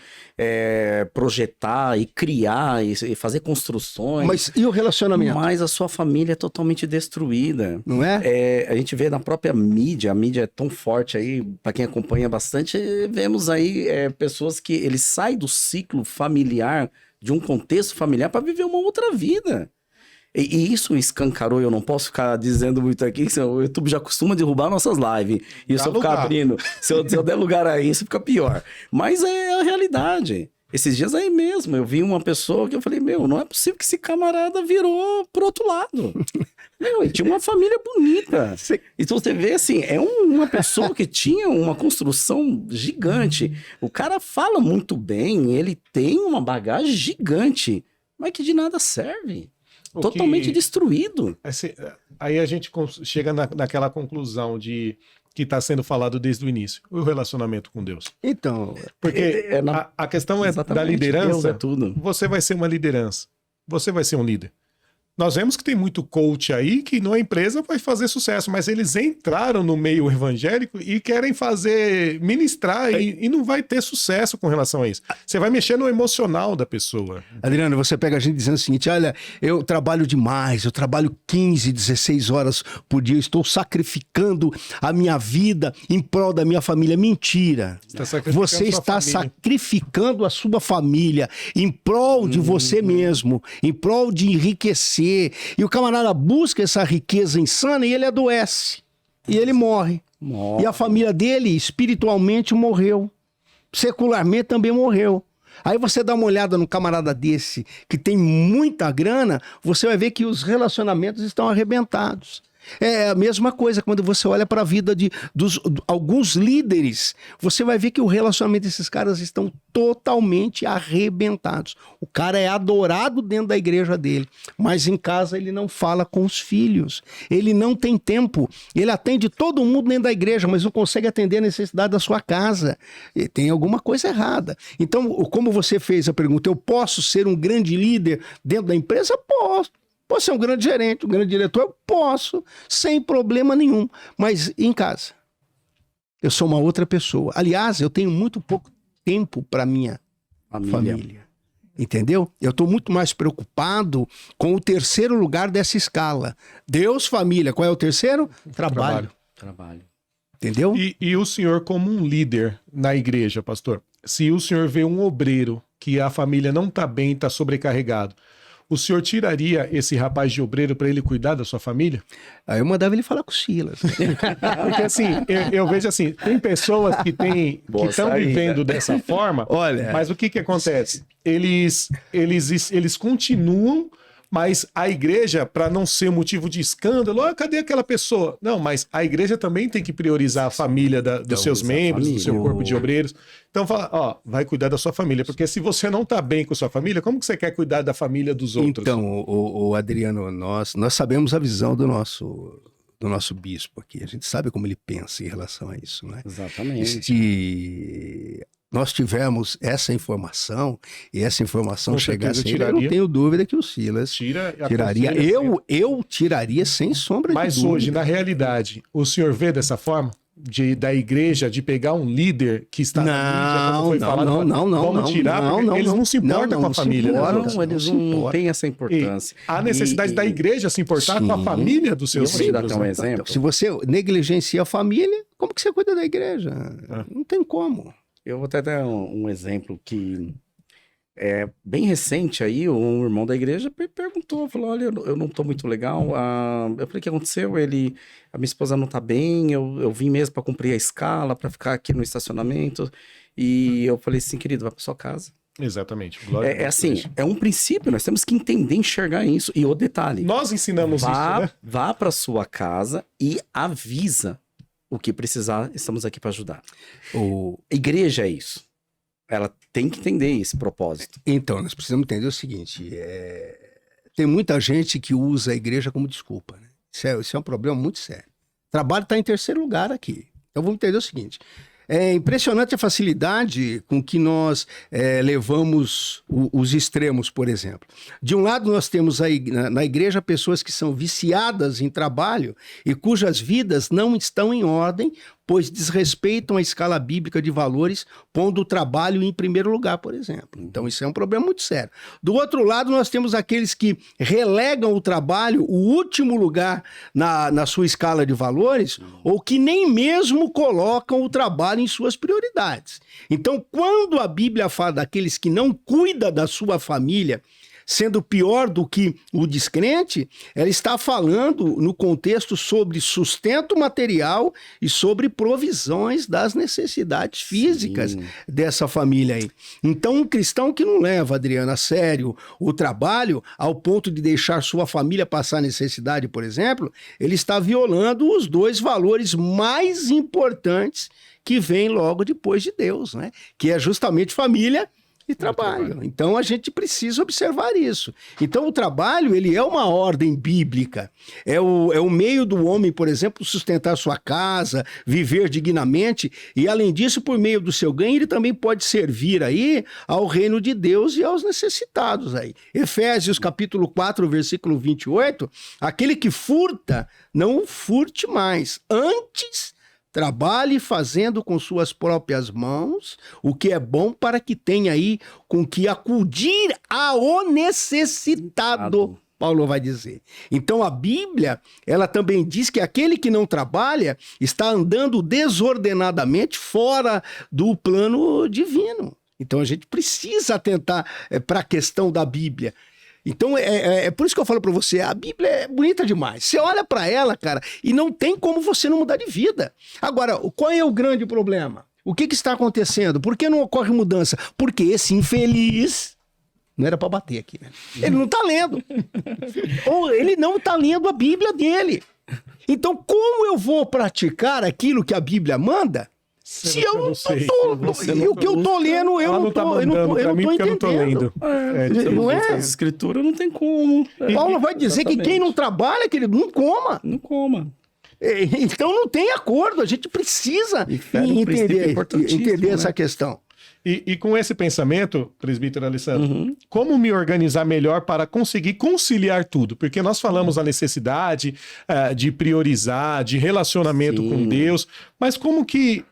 projetar e criar e fazer construções. Mas e o relacionamento? Mas a sua família é totalmente destruída. Não é? A gente vê na própria mídia, a mídia é tão forte aí, para quem acompanha bastante, vemos aí pessoas que eles saem do ciclo familiar, de um contexto familiar, para viver uma outra vida. E isso escancarou, eu não posso ficar dizendo muito aqui, o YouTube já costuma derrubar nossas lives. E se eu ficar abrindo, se eu der lugar a isso, fica pior. Mas é a realidade. Esses dias aí mesmo, eu vi uma pessoa que eu falei, não é possível que esse camarada virou pro outro lado. E tinha uma família bonita. Então você vê assim, é uma pessoa que tinha uma construção gigante. O cara fala muito bem, ele tem uma bagagem gigante, mas que de nada serve. Totalmente destruído. Aí a gente chega naquela conclusão de que está sendo falado desde o início, o relacionamento com Deus. Então, porque a questão é da liderança. Deus é tudo. Você vai ser uma liderança. Você vai ser um líder. Nós vemos que tem muito coach aí que na empresa vai fazer sucesso, mas eles entraram no meio evangélico e querem ministrar e não vai ter sucesso com relação a isso. Você vai mexer no emocional da pessoa. Adriano, você pega a gente dizendo o seguinte, olha, eu trabalho demais, eu trabalho 15, 16 horas por dia, eu estou sacrificando a minha vida em prol da minha família. Mentira. Você está sacrificando a sua família em prol de você mesmo, em prol de enriquecer. E o camarada busca essa riqueza insana e ele adoece. E ele morre. E a família dele, espiritualmente, morreu. Secularmente também morreu. Aí você dá uma olhada no camarada desse, que tem muita grana, você vai ver que os relacionamentos estão arrebentados. É a mesma coisa quando você olha para a vida de alguns líderes, você vai ver que o relacionamento desses caras estão totalmente arrebentados. O cara é adorado dentro da igreja dele, mas em casa ele não fala com os filhos, ele não tem tempo, ele atende todo mundo dentro da igreja, mas não consegue atender a necessidade da sua casa. E tem alguma coisa errada. Então, como você fez a pergunta, eu posso ser um grande líder dentro da empresa? Posso. Posso ser um grande gerente, um grande diretor? Eu posso, sem problema nenhum. Mas em casa, eu sou uma outra pessoa. Aliás, eu tenho muito pouco tempo para minha família. Entendeu? Eu estou muito mais preocupado com o terceiro lugar dessa escala. Deus, família. Qual é o terceiro? Trabalho. Trabalho. Entendeu? E o senhor, como um líder na igreja, pastor, se o senhor vê um obreiro que a família não está bem, está sobrecarregado, o senhor tiraria esse rapaz de obreiro para ele cuidar da sua família? Aí eu mandava ele falar com o Silas. Porque assim, eu vejo assim, tem pessoas que estão vivendo dessa forma, Olha, mas o que que acontece? Eles continuam, mas a igreja, para não ser motivo de escândalo, cadê aquela pessoa? Não, mas a igreja também tem que priorizar a família dos seus membros, do seu corpo de obreiros. Então fala, ó, vai cuidar da sua família, porque se você não tá bem com sua família, como que você quer cuidar da família dos outros? Então, o Adriano, nós sabemos a visão do nosso bispo aqui. A gente sabe como ele pensa em relação a isso, né? Exatamente. Se nós tivemos essa informação e essa informação Com chegasse certeza a ele, eu não tenho dúvida que o Silas tiraria. Eu tiraria sem sombra de dúvida. Mas hoje, na realidade, o senhor vê dessa forma? Da igreja, de pegar um líder que está na mídia, como foi falado, vamos tirar, porque eles não se importam com a família. Não, eles não têm essa importância. E há necessidade da igreja se importar com a família dos seus filhos. Eu vou filhos. te dar um exemplo. Então, se você negligencia a família, como que você cuida da igreja? Não tem como. Eu vou até dar um exemplo que é bem recente aí, um irmão da igreja perguntou, falou, olha, eu não tô muito legal. Eu falei, o que aconteceu? A minha esposa não tá bem, eu vim mesmo para cumprir a escala, para ficar aqui no estacionamento. E eu falei assim, querido, vai para sua casa. Exatamente. É assim, é um princípio, nós temos que entender, enxergar isso. E o detalhe, nós ensinamos isso, né? Vá para sua casa e avisa o que precisar, estamos aqui para ajudar. Igreja é isso. Ela tem que entender esse propósito. Então, nós precisamos entender o seguinte, tem muita gente que usa a igreja como desculpa, né? Isso é um problema muito sério. O trabalho está em terceiro lugar aqui. Então, vamos entender o seguinte, é impressionante a facilidade com que nós levamos os extremos, por exemplo. De um lado, nós temos na igreja pessoas que são viciadas em trabalho e cujas vidas não estão em ordem, pois desrespeitam a escala bíblica de valores, pondo o trabalho em primeiro lugar, por exemplo. Então, isso é um problema muito sério. Do outro lado, nós temos aqueles que relegam o trabalho, o último lugar na sua escala de valores, ou que nem mesmo colocam o trabalho em suas prioridades. Então, quando a Bíblia fala daqueles que não cuidam da sua família, sendo pior do que o descrente, ela está falando no contexto sobre sustento material e sobre provisões das necessidades físicas dessa família aí. Então, um cristão que não leva, Adriana, a sério o trabalho, ao ponto de deixar sua família passar necessidade, por exemplo, ele está violando os dois valores mais importantes que vêm logo depois de Deus, né? Que é justamente família e trabalho. Então, a gente precisa observar isso. Então, o trabalho, ele é uma ordem bíblica. É o meio do homem, por exemplo, sustentar sua casa, viver dignamente, e, além disso, por meio do seu ganho, ele também pode servir aí ao reino de Deus e aos necessitados aí. Efésios, capítulo 4, versículo 28, aquele que furta, não furte mais. Antes, trabalhe fazendo com suas próprias mãos o que é bom para que tenha aí com que acudir ao necessitado, Paulo vai dizer. Então a Bíblia, ela também diz que aquele que não trabalha está andando desordenadamente fora do plano divino. Então a gente precisa atentar para a questão da Bíblia. Então, é por isso que eu falo para você, a Bíblia é bonita demais. Você olha para ela, cara, e não tem como você não mudar de vida. Agora, qual é o grande problema? O que está acontecendo? Por que não ocorre mudança? Porque esse infeliz... Não era para bater aqui, né? Ele não está lendo. Ou ele não está lendo a Bíblia dele. Então, como eu vou praticar aquilo que a Bíblia manda... Se eu não tô, o que eu tô lendo, eu não tô entendendo. Não é? A escritura não tem como. Paulo vai dizer que quem não trabalha, querido, não coma. Não coma. Então não tem acordo, a gente precisa entender essa questão. E com esse pensamento, presbítero Alessandro, como me organizar melhor para conseguir conciliar tudo? Porque nós falamos a necessidade de priorizar, de relacionamento com Deus, mas como que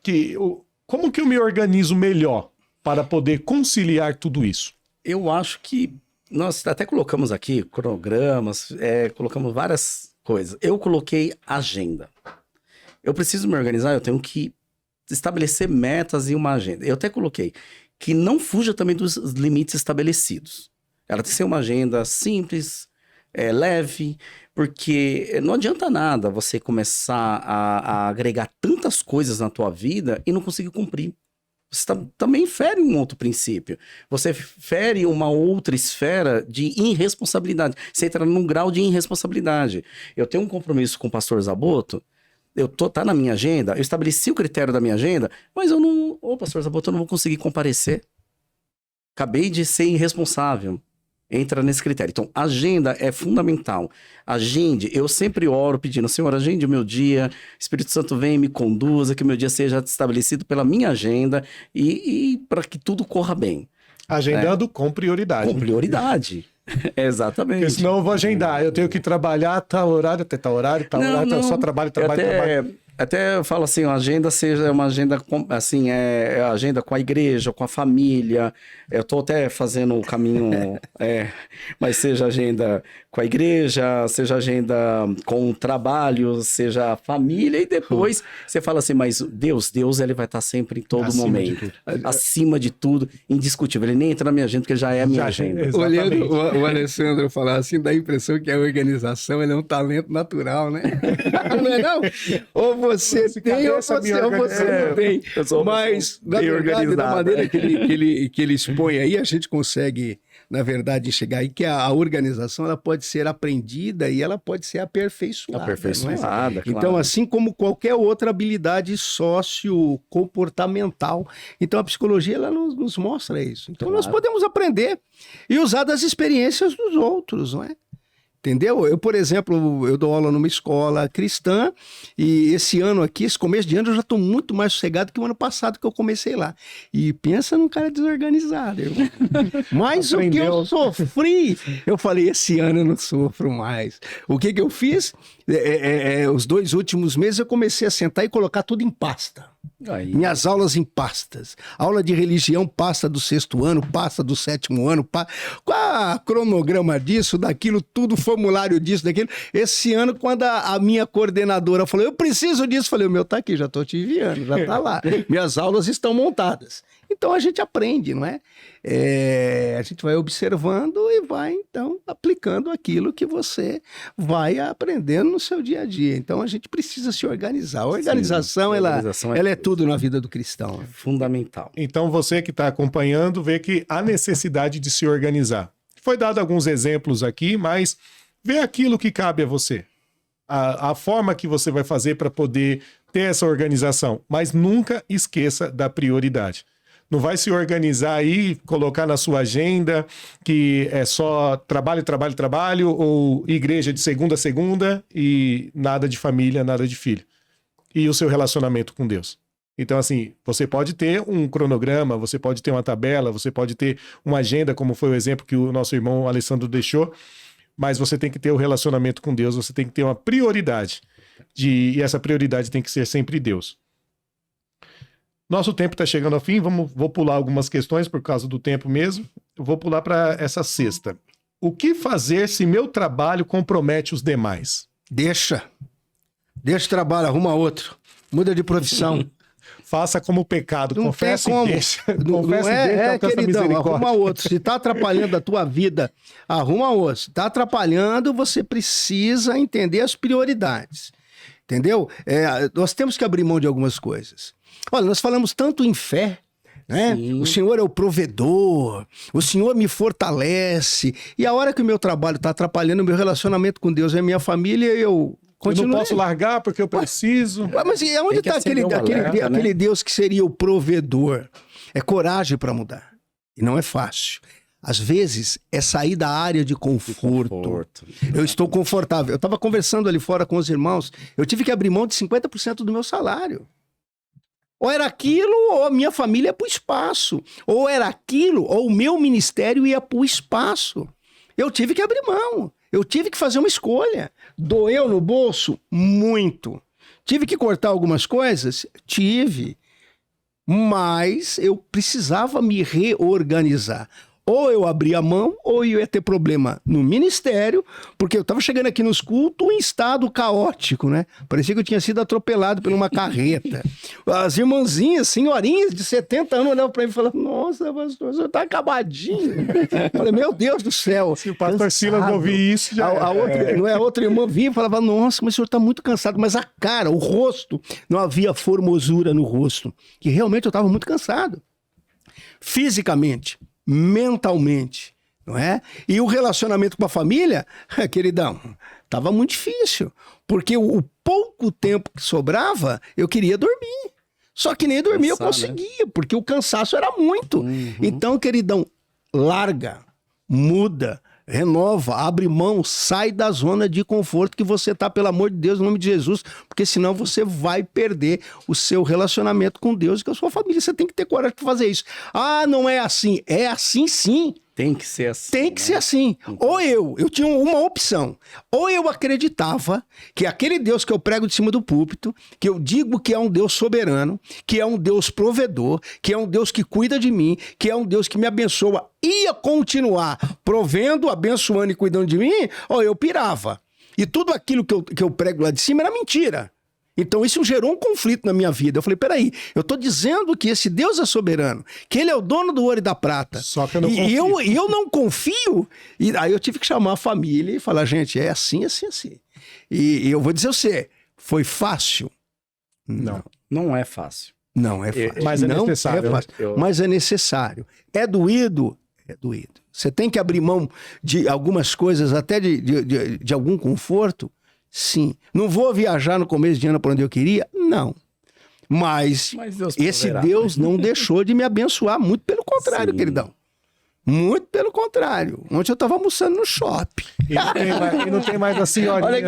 eu me organizo melhor para poder conciliar tudo isso? Eu acho que nós até colocamos aqui cronogramas, colocamos várias coisas. Eu coloquei agenda. eu preciso me organizar, eu tenho que estabelecer metas e uma agenda. Eu até coloquei que não fuja também dos limites estabelecidos. Ela tem que ser uma agenda simples, leve, porque não adianta nada você começar a agregar tantas coisas na tua vida e não conseguir cumprir. Você também fere um outro princípio. Você fere uma outra esfera de irresponsabilidade. Você entra num grau de irresponsabilidade. Eu tenho um compromisso com o pastor Zaboto, tá na minha agenda, eu estabeleci o critério da minha agenda, mas eu não... Ô, pastor Zaboto, eu não vou conseguir comparecer. Acabei de ser irresponsável. Entra nesse critério. Então, agenda é fundamental. Agende. Eu sempre oro pedindo, Senhor, agende o meu dia. Espírito Santo vem e me conduza, que o meu dia seja estabelecido pela minha agenda e para que tudo corra bem. Agendando com prioridade. Com prioridade. Exatamente. Porque senão eu vou agendar. Eu tenho que trabalhar tal horário, até tal horário, tal horário, não. só trabalho. Até eu falo assim, a agenda seja uma agenda, assim, agenda com a igreja, com a família. Eu tô até fazendo o caminho, mas seja agenda com a igreja, seja agenda com o trabalho, seja a família, e depois você fala assim, mas Deus, ele vai estar sempre em todo momento. Acima de tudo, indiscutível. Ele nem entra na minha agenda, porque já é a minha agenda. Exatamente. Olhando o Alessandro falar assim, dá a impressão que a organização é um talento natural, né? Não é não? Ou você tem, ou você não tem. Mas, na verdade, da maneira que ele expõe aí, a gente consegue, na verdade, enxergar aí que a organização ela pode ser aprendida e ela pode ser aperfeiçoada. Aperfeiçoada, claro. Então, assim como qualquer outra habilidade sociocomportamental. Então, a psicologia ela nos mostra isso. Então, nós podemos aprender e usar das experiências dos outros, não é? Entendeu? Eu, por exemplo, eu dou aula numa escola cristã e esse ano aqui, esse começo de ano, eu já estou muito mais sossegado que o ano passado que eu comecei lá. E pensa num cara desorganizado, irmão. Mas o que eu sofri, eu falei, esse ano eu não sofro mais. O que eu fiz? Os 2 últimos meses eu comecei a sentar e colocar tudo em pasta. Aí. Minhas aulas em pastas. Aula de religião, pasta do 6º ano, pasta do 7º ano, cronograma disso, daquilo, tudo, formulário disso, daquilo. Esse ano, quando a minha coordenadora falou, eu preciso disso, falei, o meu tá aqui, já tô te enviando, já tá lá. Minhas aulas estão montadas. Então a gente aprende, não é? A gente vai observando e vai, então, aplicando aquilo que você vai aprendendo no seu dia a dia. Então a gente precisa se organizar. A organização, ela é tudo na vida do cristão. Fundamental. Então você que está acompanhando vê que há necessidade de se organizar. Foi dado alguns exemplos aqui, mas vê aquilo que cabe a você. A forma que você vai fazer para poder ter essa organização. Mas nunca esqueça da prioridade. Não vai se organizar aí, colocar na sua agenda que é só trabalho, trabalho, trabalho, ou igreja de segunda a segunda e nada de família, nada de filho. E o seu relacionamento com Deus. Então, assim, você pode ter um cronograma, você pode ter uma tabela, você pode ter uma agenda, como foi o exemplo que o nosso irmão Alessandro deixou, mas você tem que ter o relacionamento com Deus, você tem que ter uma prioridade. E essa prioridade tem que ser sempre Deus. Nosso tempo está chegando ao fim, vou pular algumas questões por causa do tempo mesmo. Eu vou pular para essa sexta. O que fazer se meu trabalho compromete os demais? Deixa o trabalho, arruma outro. Muda de profissão. Faça como pecado, confessa e deixa. Confessa e deixa, queridão, arruma outro. Se está atrapalhando a tua vida, arruma outro. Se está atrapalhando, você precisa entender as prioridades. Entendeu? Nós temos que abrir mão de algumas coisas. Olha, nós falamos tanto em fé, né? O Senhor é o provedor, o Senhor me fortalece. E a hora que o meu trabalho está atrapalhando o meu relacionamento com Deus e a minha família, eu não posso largar porque eu preciso. Mas e onde está aquele Deus que seria o provedor? É coragem para mudar. E não é fácil. Às vezes, é sair da área de conforto. Eu estou confortável. Eu estava conversando ali fora com os irmãos, eu tive que abrir mão de 50% do meu salário. Ou era aquilo, ou a minha família ia para o espaço. Ou era aquilo, ou o meu ministério ia para o espaço. Eu tive que abrir mão. Eu tive que fazer uma escolha. Doeu no bolso? Muito. Tive que cortar algumas coisas? Tive. Mas eu precisava me reorganizar. Ou eu abria a mão, ou eu ia ter problema no ministério, porque eu tava chegando aqui nos cultos em estado caótico, né? Parecia que eu tinha sido atropelado por uma carreta. As irmãzinhas, senhorinhas de 70 anos, olhavam pra mim e falavam, nossa, pastor, o senhor tá acabadinho. Eu falei, meu Deus do céu. Se o pastor Silas ouvir isso, já a outra irmã vinha e falava, nossa, mas o senhor tá muito cansado. Mas a cara, o rosto, não havia formosura no rosto. Que realmente eu tava muito cansado. Fisicamente, mentalmente, não é? E o relacionamento com a família, queridão, tava muito difícil, porque o pouco tempo que sobrava, eu queria dormir. Só que nem dormir eu conseguia, né? Porque o cansaço era muito. Então, queridão, larga, muda, renova, abre mão, sai da zona de conforto que você tá, pelo amor de Deus, no nome de Jesus, porque senão você vai perder o seu relacionamento com Deus e com a sua família. Você tem que ter coragem para fazer isso. Ah, não é assim. É assim sim. Tem que ser assim. Tem que ser assim. Ou eu tinha uma opção. Ou eu acreditava que aquele Deus que eu prego de cima do púlpito, que eu digo que é um Deus soberano, que é um Deus provedor, que é um Deus que cuida de mim, que é um Deus que me abençoa, ia continuar provendo, abençoando e cuidando de mim, ou eu pirava. E tudo aquilo que eu prego lá de cima era mentira. Então isso gerou um conflito na minha vida. Eu falei, peraí, eu tô dizendo que esse Deus é soberano, que ele é o dono do ouro e da prata. Só que eu não confio. E eu não confio. E aí eu tive que chamar a família e falar, gente, é assim, assim, assim. E eu vou dizer a você, foi fácil? Não. Não é fácil. Não é fácil. Mas é necessário. Mas é necessário. É doído? É doído. Você tem que abrir mão de algumas coisas, até de algum conforto? Sim. Não vou viajar no começo de ano para onde eu queria? Não. Mas Deus esse proverá. Deus não deixou de me abençoar. Muito pelo contrário, queridão. Muito pelo contrário. Ontem eu estava almoçando no shopping. E não tem mais a senhorinha. Olha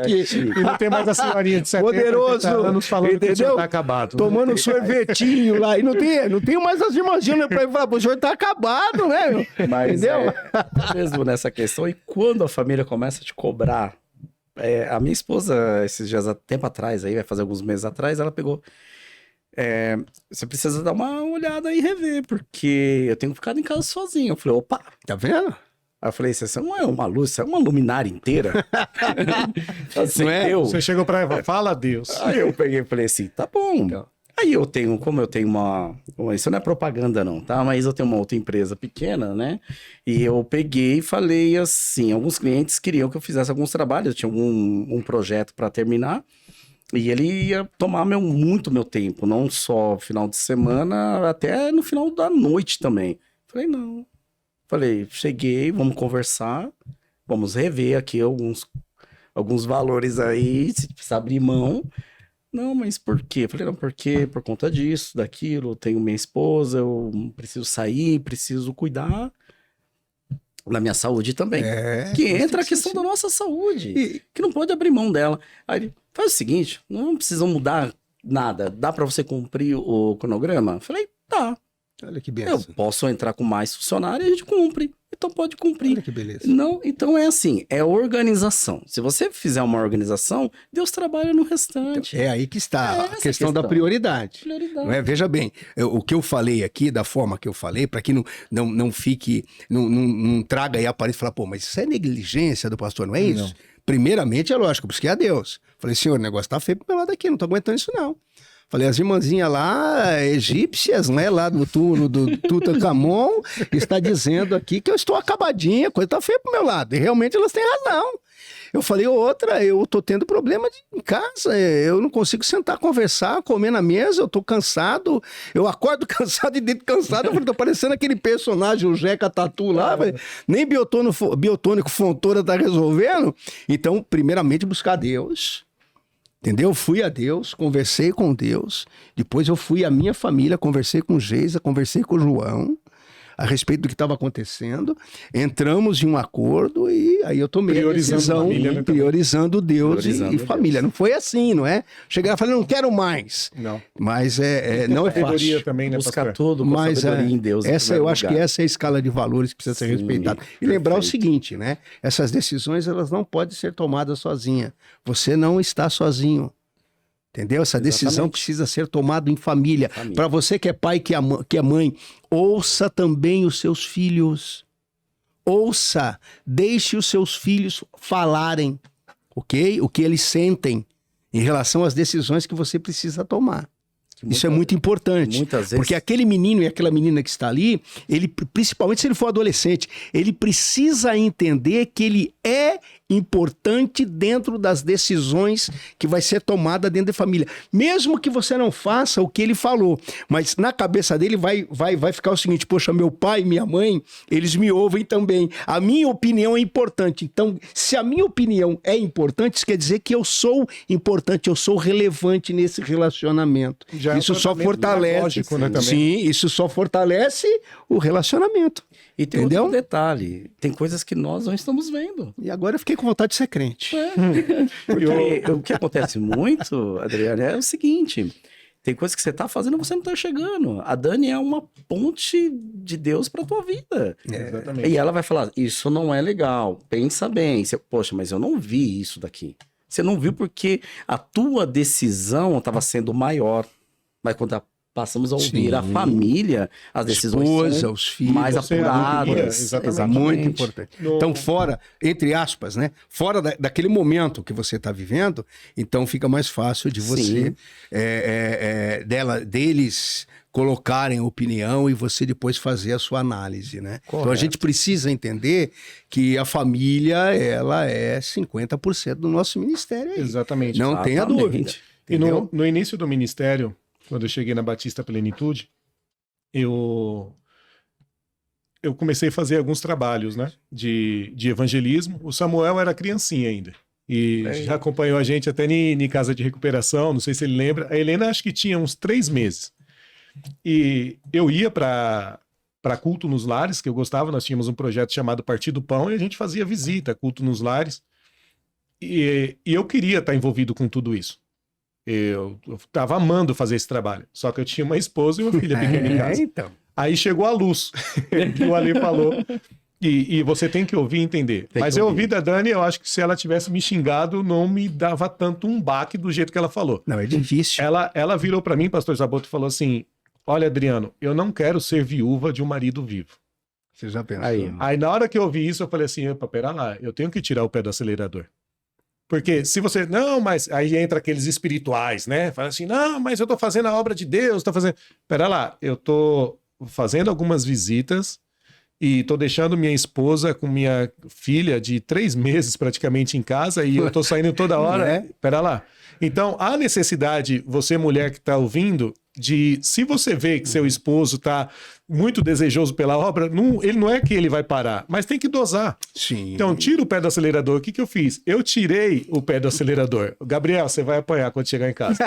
que chique. E não tem mais a senhorinha de 70, Poderoso. 80 anos falando Entendeu? que o senhor tá acabado. Tomando um sorvetinho lá. E não tem mais as irmãzinhas para ele falar, o senhor tá acabado, né? Meu? Mas entendeu? Mesmo nessa questão, e quando a família começa a te cobrar, a minha esposa, esses dias, há tempo atrás, aí vai fazer alguns meses atrás, ela pegou, você precisa dar uma olhada e rever, porque eu tenho ficado em casa sozinho. Eu falei, opa, Tá vendo? aí eu falei, você não é uma luz, você é uma luminária inteira. Assim, Não é? Você chegou pra ela, fala a Deus. Aí eu peguei e falei assim, tá bom. Aí como eu tenho isso não é propaganda não, tá? Mas eu tenho uma outra empresa pequena, né? E eu peguei e falei assim, alguns clientes queriam que eu fizesse alguns trabalhos, eu tinha um projeto para terminar, e ele ia tomar muito meu tempo, não só final de semana, até no final da noite também. Falei, não. Falei, cheguei, vamos conversar, vamos rever aqui alguns valores aí, se precisar abrir mão. Não, mas por quê? Eu falei, não, porque por conta disso, daquilo, eu tenho minha esposa, eu preciso sair, preciso cuidar da minha saúde também. Que entra a questão da nossa saúde, que não pode abrir mão dela. Aí ele, faz o seguinte, não precisa mudar nada, dá pra você cumprir o cronograma? Eu falei, tá. Olha que Eu beleza. posso entrar com mais funcionário e a gente cumpre. Então pode cumprir. Olha que beleza. Não, então é assim, é organização. Se você fizer uma organização, Deus trabalha no restante. É aí que está a essa questão da prioridade. Prioridade. Não é? Veja bem, o que eu falei aqui, da forma que eu falei, para que não fique, não traga aí a aparência e falar, pô, mas isso é negligência do pastor, não é isso? Não. Primeiramente, é lógico, busquei a Deus. Falei, senhor, o negócio tá feio pro meu lado aqui, não tô aguentando isso não. Falei, as irmãzinhas lá, egípcias, né, lá do Tutankhamon, está dizendo aqui que eu estou acabadinha, a coisa tá feia pro meu lado. E realmente elas têm razão. Eu falei, outra, eu tô tendo problema em casa, eu não consigo sentar, conversar, comer na mesa, eu tô cansado, eu acordo cansado e dentro cansado, eu falei, tô parecendo aquele personagem, o Jeca Tatu lá, nem biotônico Fontoura tá resolvendo. Então, primeiramente, buscar Deus. Entendeu? Fui a Deus, conversei com Deus, depois eu fui à minha família, conversei com Geisa, conversei com o João, a respeito do que estava acontecendo, entramos em um acordo e aí eu tomei Priorizando a decisão, família, né, priorizando Deus Priorizando e Deus. família. Não foi assim, não é? Chegar e falar, não quero mais. Não. Mas não é Sabedoria fácil. também, né, Buscar pastor? tudo com Mas sabedoria em Deus. em eu primeiro acho que lugar. essa é a escala de valores que precisa ser Sim, respeitada. E lembrar o perfeito. seguinte, né? Essas decisões, elas não podem ser tomadas sozinha. Você não está sozinho. Entendeu? Essa decisão Exatamente. precisa ser tomada em família. Para você que é pai, que é mãe, ouça também os seus filhos. Ouça, deixe os seus filhos falarem, ok? O que eles sentem em relação às decisões que você precisa tomar. Isso é muito importante. Muitas vezes. Porque aquele menino e aquela menina que está ali, ele, principalmente se ele for adolescente, ele precisa entender que ele é importante dentro das decisões que vai ser tomada dentro da família. Mesmo que você não faça o que ele falou, mas na cabeça dele vai ficar o seguinte: poxa, meu pai e minha mãe, eles me ouvem também. A minha opinião é importante. Então, se a minha opinião é importante, isso quer dizer que eu sou importante, eu sou relevante nesse relacionamento. Já é Isso um só tratamento fortalece. pedagógico, né, também. Sim, isso só fortalece o relacionamento. E tem Entendeu? outro detalhe, tem coisas que nós não estamos vendo. E agora eu fiquei com vontade de ser crente. Porque o que acontece muito, Adriano, é o seguinte: tem coisas que você tá fazendo e você não tá chegando. A Dani é uma ponte de Deus pra tua vida. Exatamente. E ela vai falar: isso não é legal, pensa bem. Você, poxa, mas eu não vi isso daqui. Você não viu porque a tua decisão estava sendo maior. Mas quando passamos a ouvir Sim. a família, as decisões Esposa, são os filhos, mais você é apuradas. guia, exatamente. Muito importante. Então, fora, entre aspas, né? Fora daquele momento que você está vivendo, então fica mais fácil de você, Sim. deles colocarem opinião e você depois fazer a sua análise, né? Então a Correto. gente precisa entender que a família, ela é 50% do nosso ministério aí. Exatamente. Não tenha Exatamente. dúvida. E Entendeu? no início do ministério, quando eu cheguei na Batista Plenitude, eu comecei a fazer alguns trabalhos, né, de evangelismo. O Samuel era criancinha ainda. E já acompanhou a gente até em casa de recuperação, não sei se ele lembra. A Helena acho que tinha uns 3 meses. E eu ia para culto nos lares, que eu gostava, nós tínhamos um projeto chamado Partido Pão, e a gente fazia visita, culto nos lares. E eu queria estar envolvido com tudo isso. Eu estava amando fazer esse trabalho. Só que eu tinha uma esposa e uma filha pequena em casa. Então. Aí chegou a luz, que o Ale falou. E você tem que ouvir e entender. Tem Mas que eu ouvir. ouvi da Dani, eu acho que se ela tivesse me xingado, não me dava tanto um baque do jeito que ela falou. Não, é difícil. Ela virou para mim, pastor Zaboto, e falou assim: olha, Adriano, eu não quero ser viúva de um marido vivo. Você já pensou? Aí na hora que eu ouvi isso, eu falei assim: opa, pera lá, eu tenho que tirar o pé do acelerador. Porque se você, não, mas aí entra aqueles espirituais, né? Fala assim, não, mas eu tô fazendo a obra de Deus, tô fazendo... Pera lá, eu tô fazendo algumas visitas e tô deixando minha esposa com minha filha de 3 meses praticamente em casa e eu tô saindo toda hora. É. Pera lá. Então, há necessidade, você mulher que tá ouvindo, de, se você vê que seu esposo tá muito desejoso pela obra, ele não é que ele vai parar, mas tem que dosar. Sim. Então, tira o pé do acelerador. O que que eu fiz? Eu tirei o pé do acelerador. Gabriel, você vai apanhar quando chegar em casa.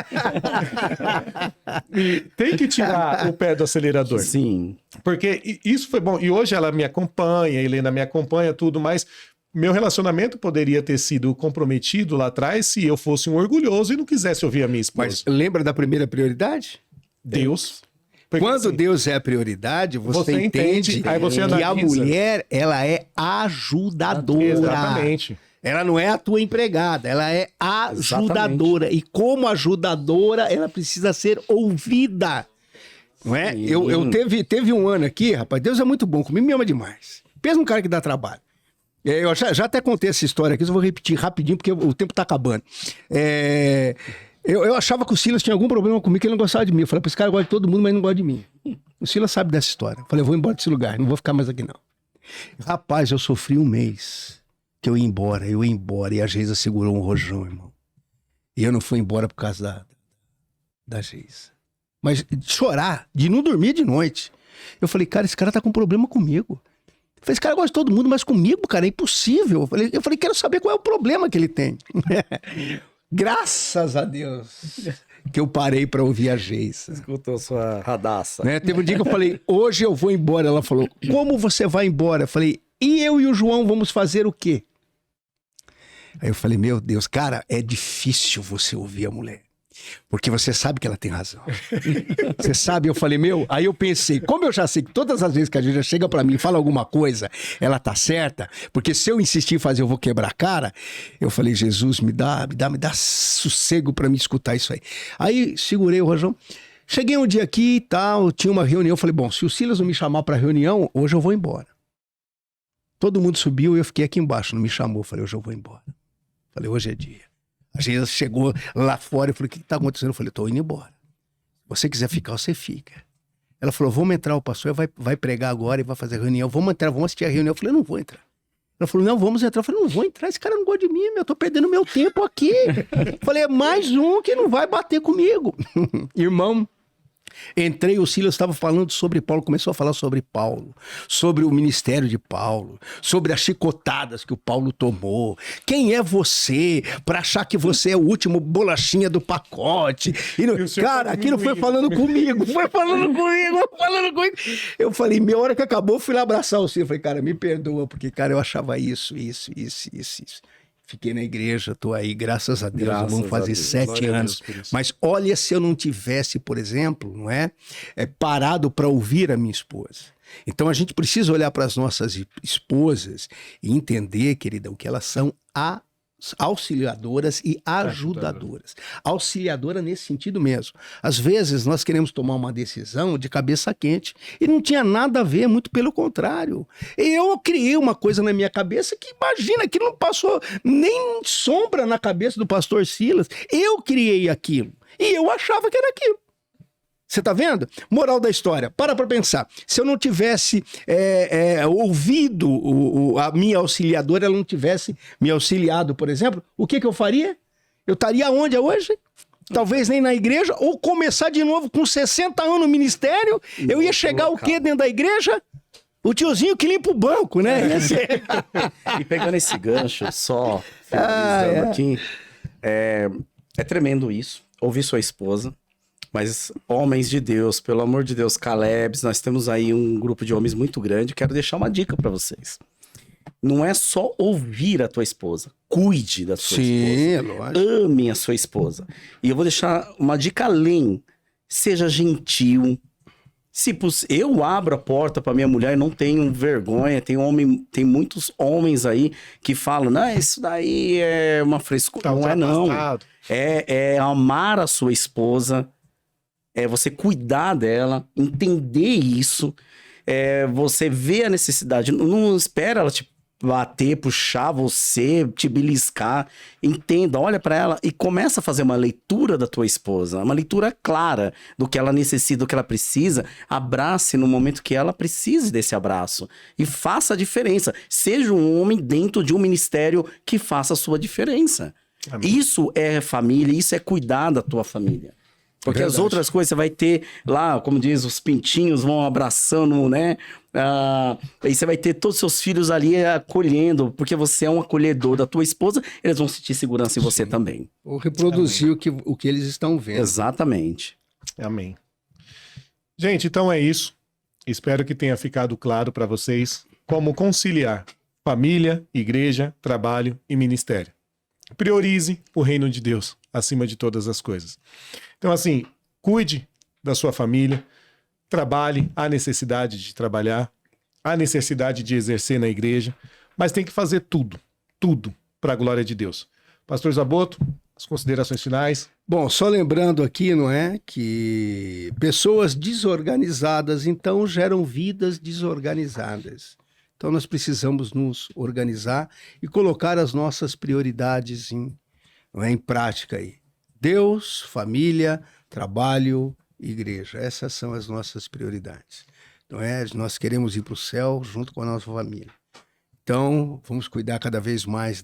E tem que tirar o pé do acelerador. Sim. Porque isso foi bom. E hoje ela me acompanha, a Helena me acompanha, tudo, mas meu relacionamento poderia ter sido comprometido lá atrás se eu fosse um orgulhoso e não quisesse ouvir a minha esposa. Mas lembra da primeira prioridade? Deus. Porque, Quando assim, Deus é a prioridade, você entende aí você que a analisa. mulher, ela é ajudadora. Exatamente. Ela não é a tua empregada, ela é ajudadora. E como ajudadora, ela precisa ser ouvida. Não é? Sim. Eu teve um ano aqui, rapaz, Deus é muito bom, comigo me ama demais. Pensa um cara que dá trabalho. Eu já até contei essa história aqui, eu vou repetir rapidinho, porque o tempo tá acabando. Eu achava que o Silas tinha algum problema comigo, que ele não gostava de mim. Eu falei, esse cara gosta de todo mundo, mas não gosta de mim. O Silas sabe dessa história. Eu falei, eu vou embora desse lugar, não vou ficar mais aqui não. Rapaz, eu sofri um mês que eu ia embora, e a Geisa segurou um rojão, irmão. E eu não fui embora por causa da Geisa. Mas de chorar, de não dormir de noite. Eu falei, cara, esse cara tá com problema comigo. Eu falei, esse cara gosta de todo mundo, mas comigo, cara, é impossível. Eu falei, quero saber qual é o problema que ele tem. Graças a Deus que eu parei pra ouvir a Geisa. Escutou sua radaça. Né? Teve um dia que eu falei, hoje eu vou embora. Ela falou, como você vai embora? Eu falei, e eu e o João vamos fazer o quê? Aí eu falei, meu Deus, cara, é difícil você ouvir a mulher. Porque você sabe que ela tem razão. Você sabe, eu falei, aí eu pensei, como eu já sei que todas as vezes que a gente chega pra mim e fala alguma coisa, ela tá certa, porque se eu insistir em fazer, eu vou quebrar a cara. Eu falei, Jesus, me dá sossego pra me escutar isso aí. Aí segurei o rojão. Cheguei um dia aqui e tal, tinha uma reunião, eu falei, bom, se o Silas não me chamar pra reunião, hoje eu vou embora. Todo mundo subiu e eu fiquei aqui embaixo, não me chamou, eu falei, hoje eu vou embora. Falei, hoje é dia. A gente chegou lá fora e falou, o que tá acontecendo? Eu falei, tô indo embora. Se você quiser ficar, você fica. Ela falou, vamos entrar, o pastor vai pregar agora e vai fazer reunião. Vamos entrar, vamos assistir a reunião. Eu falei, não vou entrar. Ela falou, não, vamos entrar. Eu falei, não vou entrar, esse cara não gosta de mim, eu tô perdendo meu tempo aqui. Eu falei, é mais um que não vai bater comigo. Irmão, entrei, o Silas estava falando sobre Paulo, começou a falar sobre Paulo, sobre o ministério de Paulo, sobre as chicotadas que o Paulo tomou. Quem é você para achar que você é o último bolachinha do pacote? Cara, aquilo foi falando comigo. Eu falei, minha hora que acabou, eu fui lá abraçar o Silas. Falei, cara, me perdoa, porque, cara, eu achava isso. Fiquei na igreja, tô aí, graças a Deus, vamos fazer 7 anos. Mas olha se eu não tivesse, por exemplo, não é parado para ouvir a minha esposa. Então a gente precisa olhar para as nossas esposas e entender, queridão, que elas são auxiliadoras e ajudadoras. Auxiliadora nesse sentido mesmo. Às vezes nós queremos tomar uma decisão de cabeça quente e não tinha nada a ver, muito pelo contrário. Eu criei uma coisa na minha cabeça que, imagina, que não passou nem sombra na cabeça do pastor Silas. Eu criei aquilo e eu achava que era aquilo. Você tá vendo? Moral da história. Para pensar. Se eu não tivesse ouvido a minha auxiliadora, ela não tivesse me auxiliado, por exemplo, o que eu faria? Eu estaria onde hoje? Talvez nem na igreja, ou começar de novo com 60 anos no ministério, eu ia chegar o quê dentro da igreja? O tiozinho que limpa o banco, né? E pegando esse gancho, só finalizando aqui, é tremendo isso. Ouvir sua esposa. Mas, homens de Deus, pelo amor de Deus, Calebs, nós temos aí um grupo de homens muito grande. Quero deixar uma dica para vocês. Não é só ouvir a tua esposa. Cuide da sua esposa. Lógico. Ame a sua esposa. E eu vou deixar uma dica além. Seja gentil. Eu abro a porta para minha mulher, não tenho vergonha. Tem muitos homens aí que falam, não, isso daí é uma frescura. Não é, não. É amar a sua esposa. É você cuidar dela, entender isso, você ver a necessidade, não espera ela te bater, puxar você, te beliscar, entenda, olha para ela e começa a fazer uma leitura da tua esposa, uma leitura clara do que ela necessita, do que ela precisa, abrace no momento que ela precise desse abraço e faça a diferença, seja um homem dentro de um ministério que faça a sua diferença. Amém. Isso é família, isso é cuidar da tua família. Porque verdade. As outras coisas você vai ter lá, como diz, os pintinhos vão abraçando, né? Aí você vai ter todos os seus filhos ali acolhendo, porque você é um acolhedor da tua esposa, eles vão sentir segurança em você também. Ou reproduzir o que eles estão vendo. Exatamente. Amém. Gente, então é isso. Espero que tenha ficado claro para vocês como conciliar família, igreja, trabalho e ministério. Priorize o reino de Deus acima de todas as coisas. Então, assim, cuide da sua família, trabalhe, há necessidade de trabalhar, há necessidade de exercer na igreja, mas tem que fazer tudo para a glória de Deus. Pastor Zaboto, as considerações finais. Bom, só lembrando aqui, não é, que pessoas desorganizadas, então, geram vidas desorganizadas. Então, nós precisamos nos organizar e colocar as nossas prioridades em prática aí. Deus, família, trabalho, igreja. Essas são as nossas prioridades. Não é? Nós queremos ir para o céu junto com a nossa família. Então, vamos cuidar cada vez mais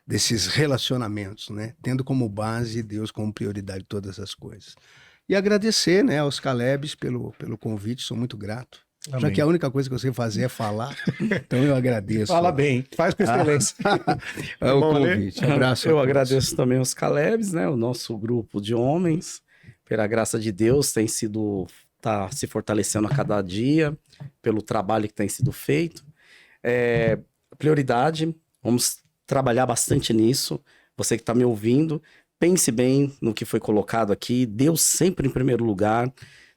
desses relacionamentos, né? Tendo como base Deus como prioridade de todas as coisas. E agradecer, né, aos Calebs pelo convite, sou muito grato. Amém. Já que a única coisa que eu sei fazer é falar, então eu agradeço. Fala bem, faz com excelência. É o convite, abraço. Eu agradeço também aos Calebs, né, o nosso grupo de homens, pela graça de Deus, tá se fortalecendo a cada dia, pelo trabalho que tem sido feito. Prioridade, vamos trabalhar bastante nisso. Você que está me ouvindo, pense bem no que foi colocado aqui, Deus sempre em primeiro lugar,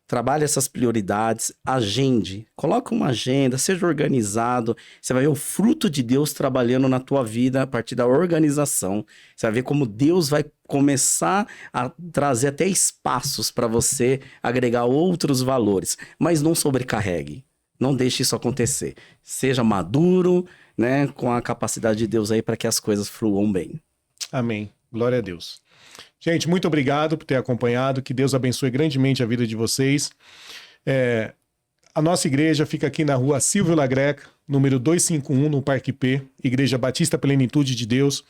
trabalhe essas prioridades, agende, coloca uma agenda, seja organizado, você vai ver o fruto de Deus trabalhando na tua vida a partir da organização, você vai ver como Deus vai começar a trazer até espaços para você agregar outros valores, mas não sobrecarregue, não deixe isso acontecer, seja maduro, né, com a capacidade de Deus aí para que as coisas fluam bem. Amém. Glória a Deus. Gente, muito obrigado por ter acompanhado. Que Deus abençoe grandemente a vida de vocês. A nossa igreja fica aqui na rua Silvio Lagreca, número 251, no Parque P, Igreja Batista Plenitude de Deus.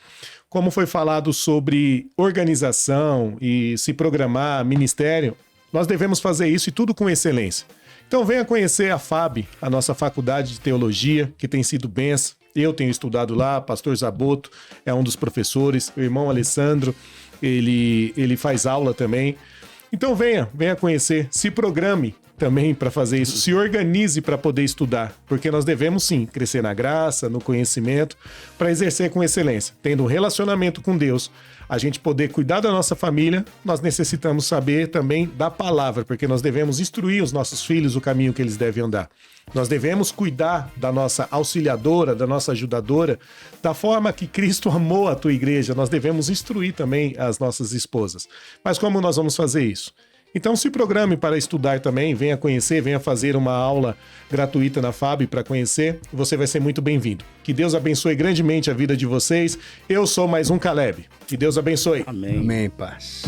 Como foi falado sobre organização e se programar, ministério, nós devemos fazer isso e tudo com excelência. Então venha conhecer a FAB, a nossa faculdade de teologia, que tem sido bênção. Eu tenho estudado lá, pastor Zaboto é um dos professores, o irmão Alessandro, ele faz aula também. Então venha conhecer, se programe também para fazer isso, se organize para poder estudar, porque nós devemos sim crescer na graça, no conhecimento, para exercer com excelência. Tendo um relacionamento com Deus, a gente poder cuidar da nossa família, nós necessitamos saber também da palavra, porque nós devemos instruir os nossos filhos o caminho que eles devem andar. Nós devemos cuidar da nossa auxiliadora, da nossa ajudadora, da forma que Cristo amou a tua igreja. Nós devemos instruir também as nossas esposas. Mas como nós vamos fazer isso? Então se programe para estudar também, venha conhecer, venha fazer uma aula gratuita na FAB para conhecer, você vai ser muito bem-vindo. Que Deus abençoe grandemente a vida de vocês. Eu sou mais um Caleb. Que Deus abençoe. Amém. Amém, paz.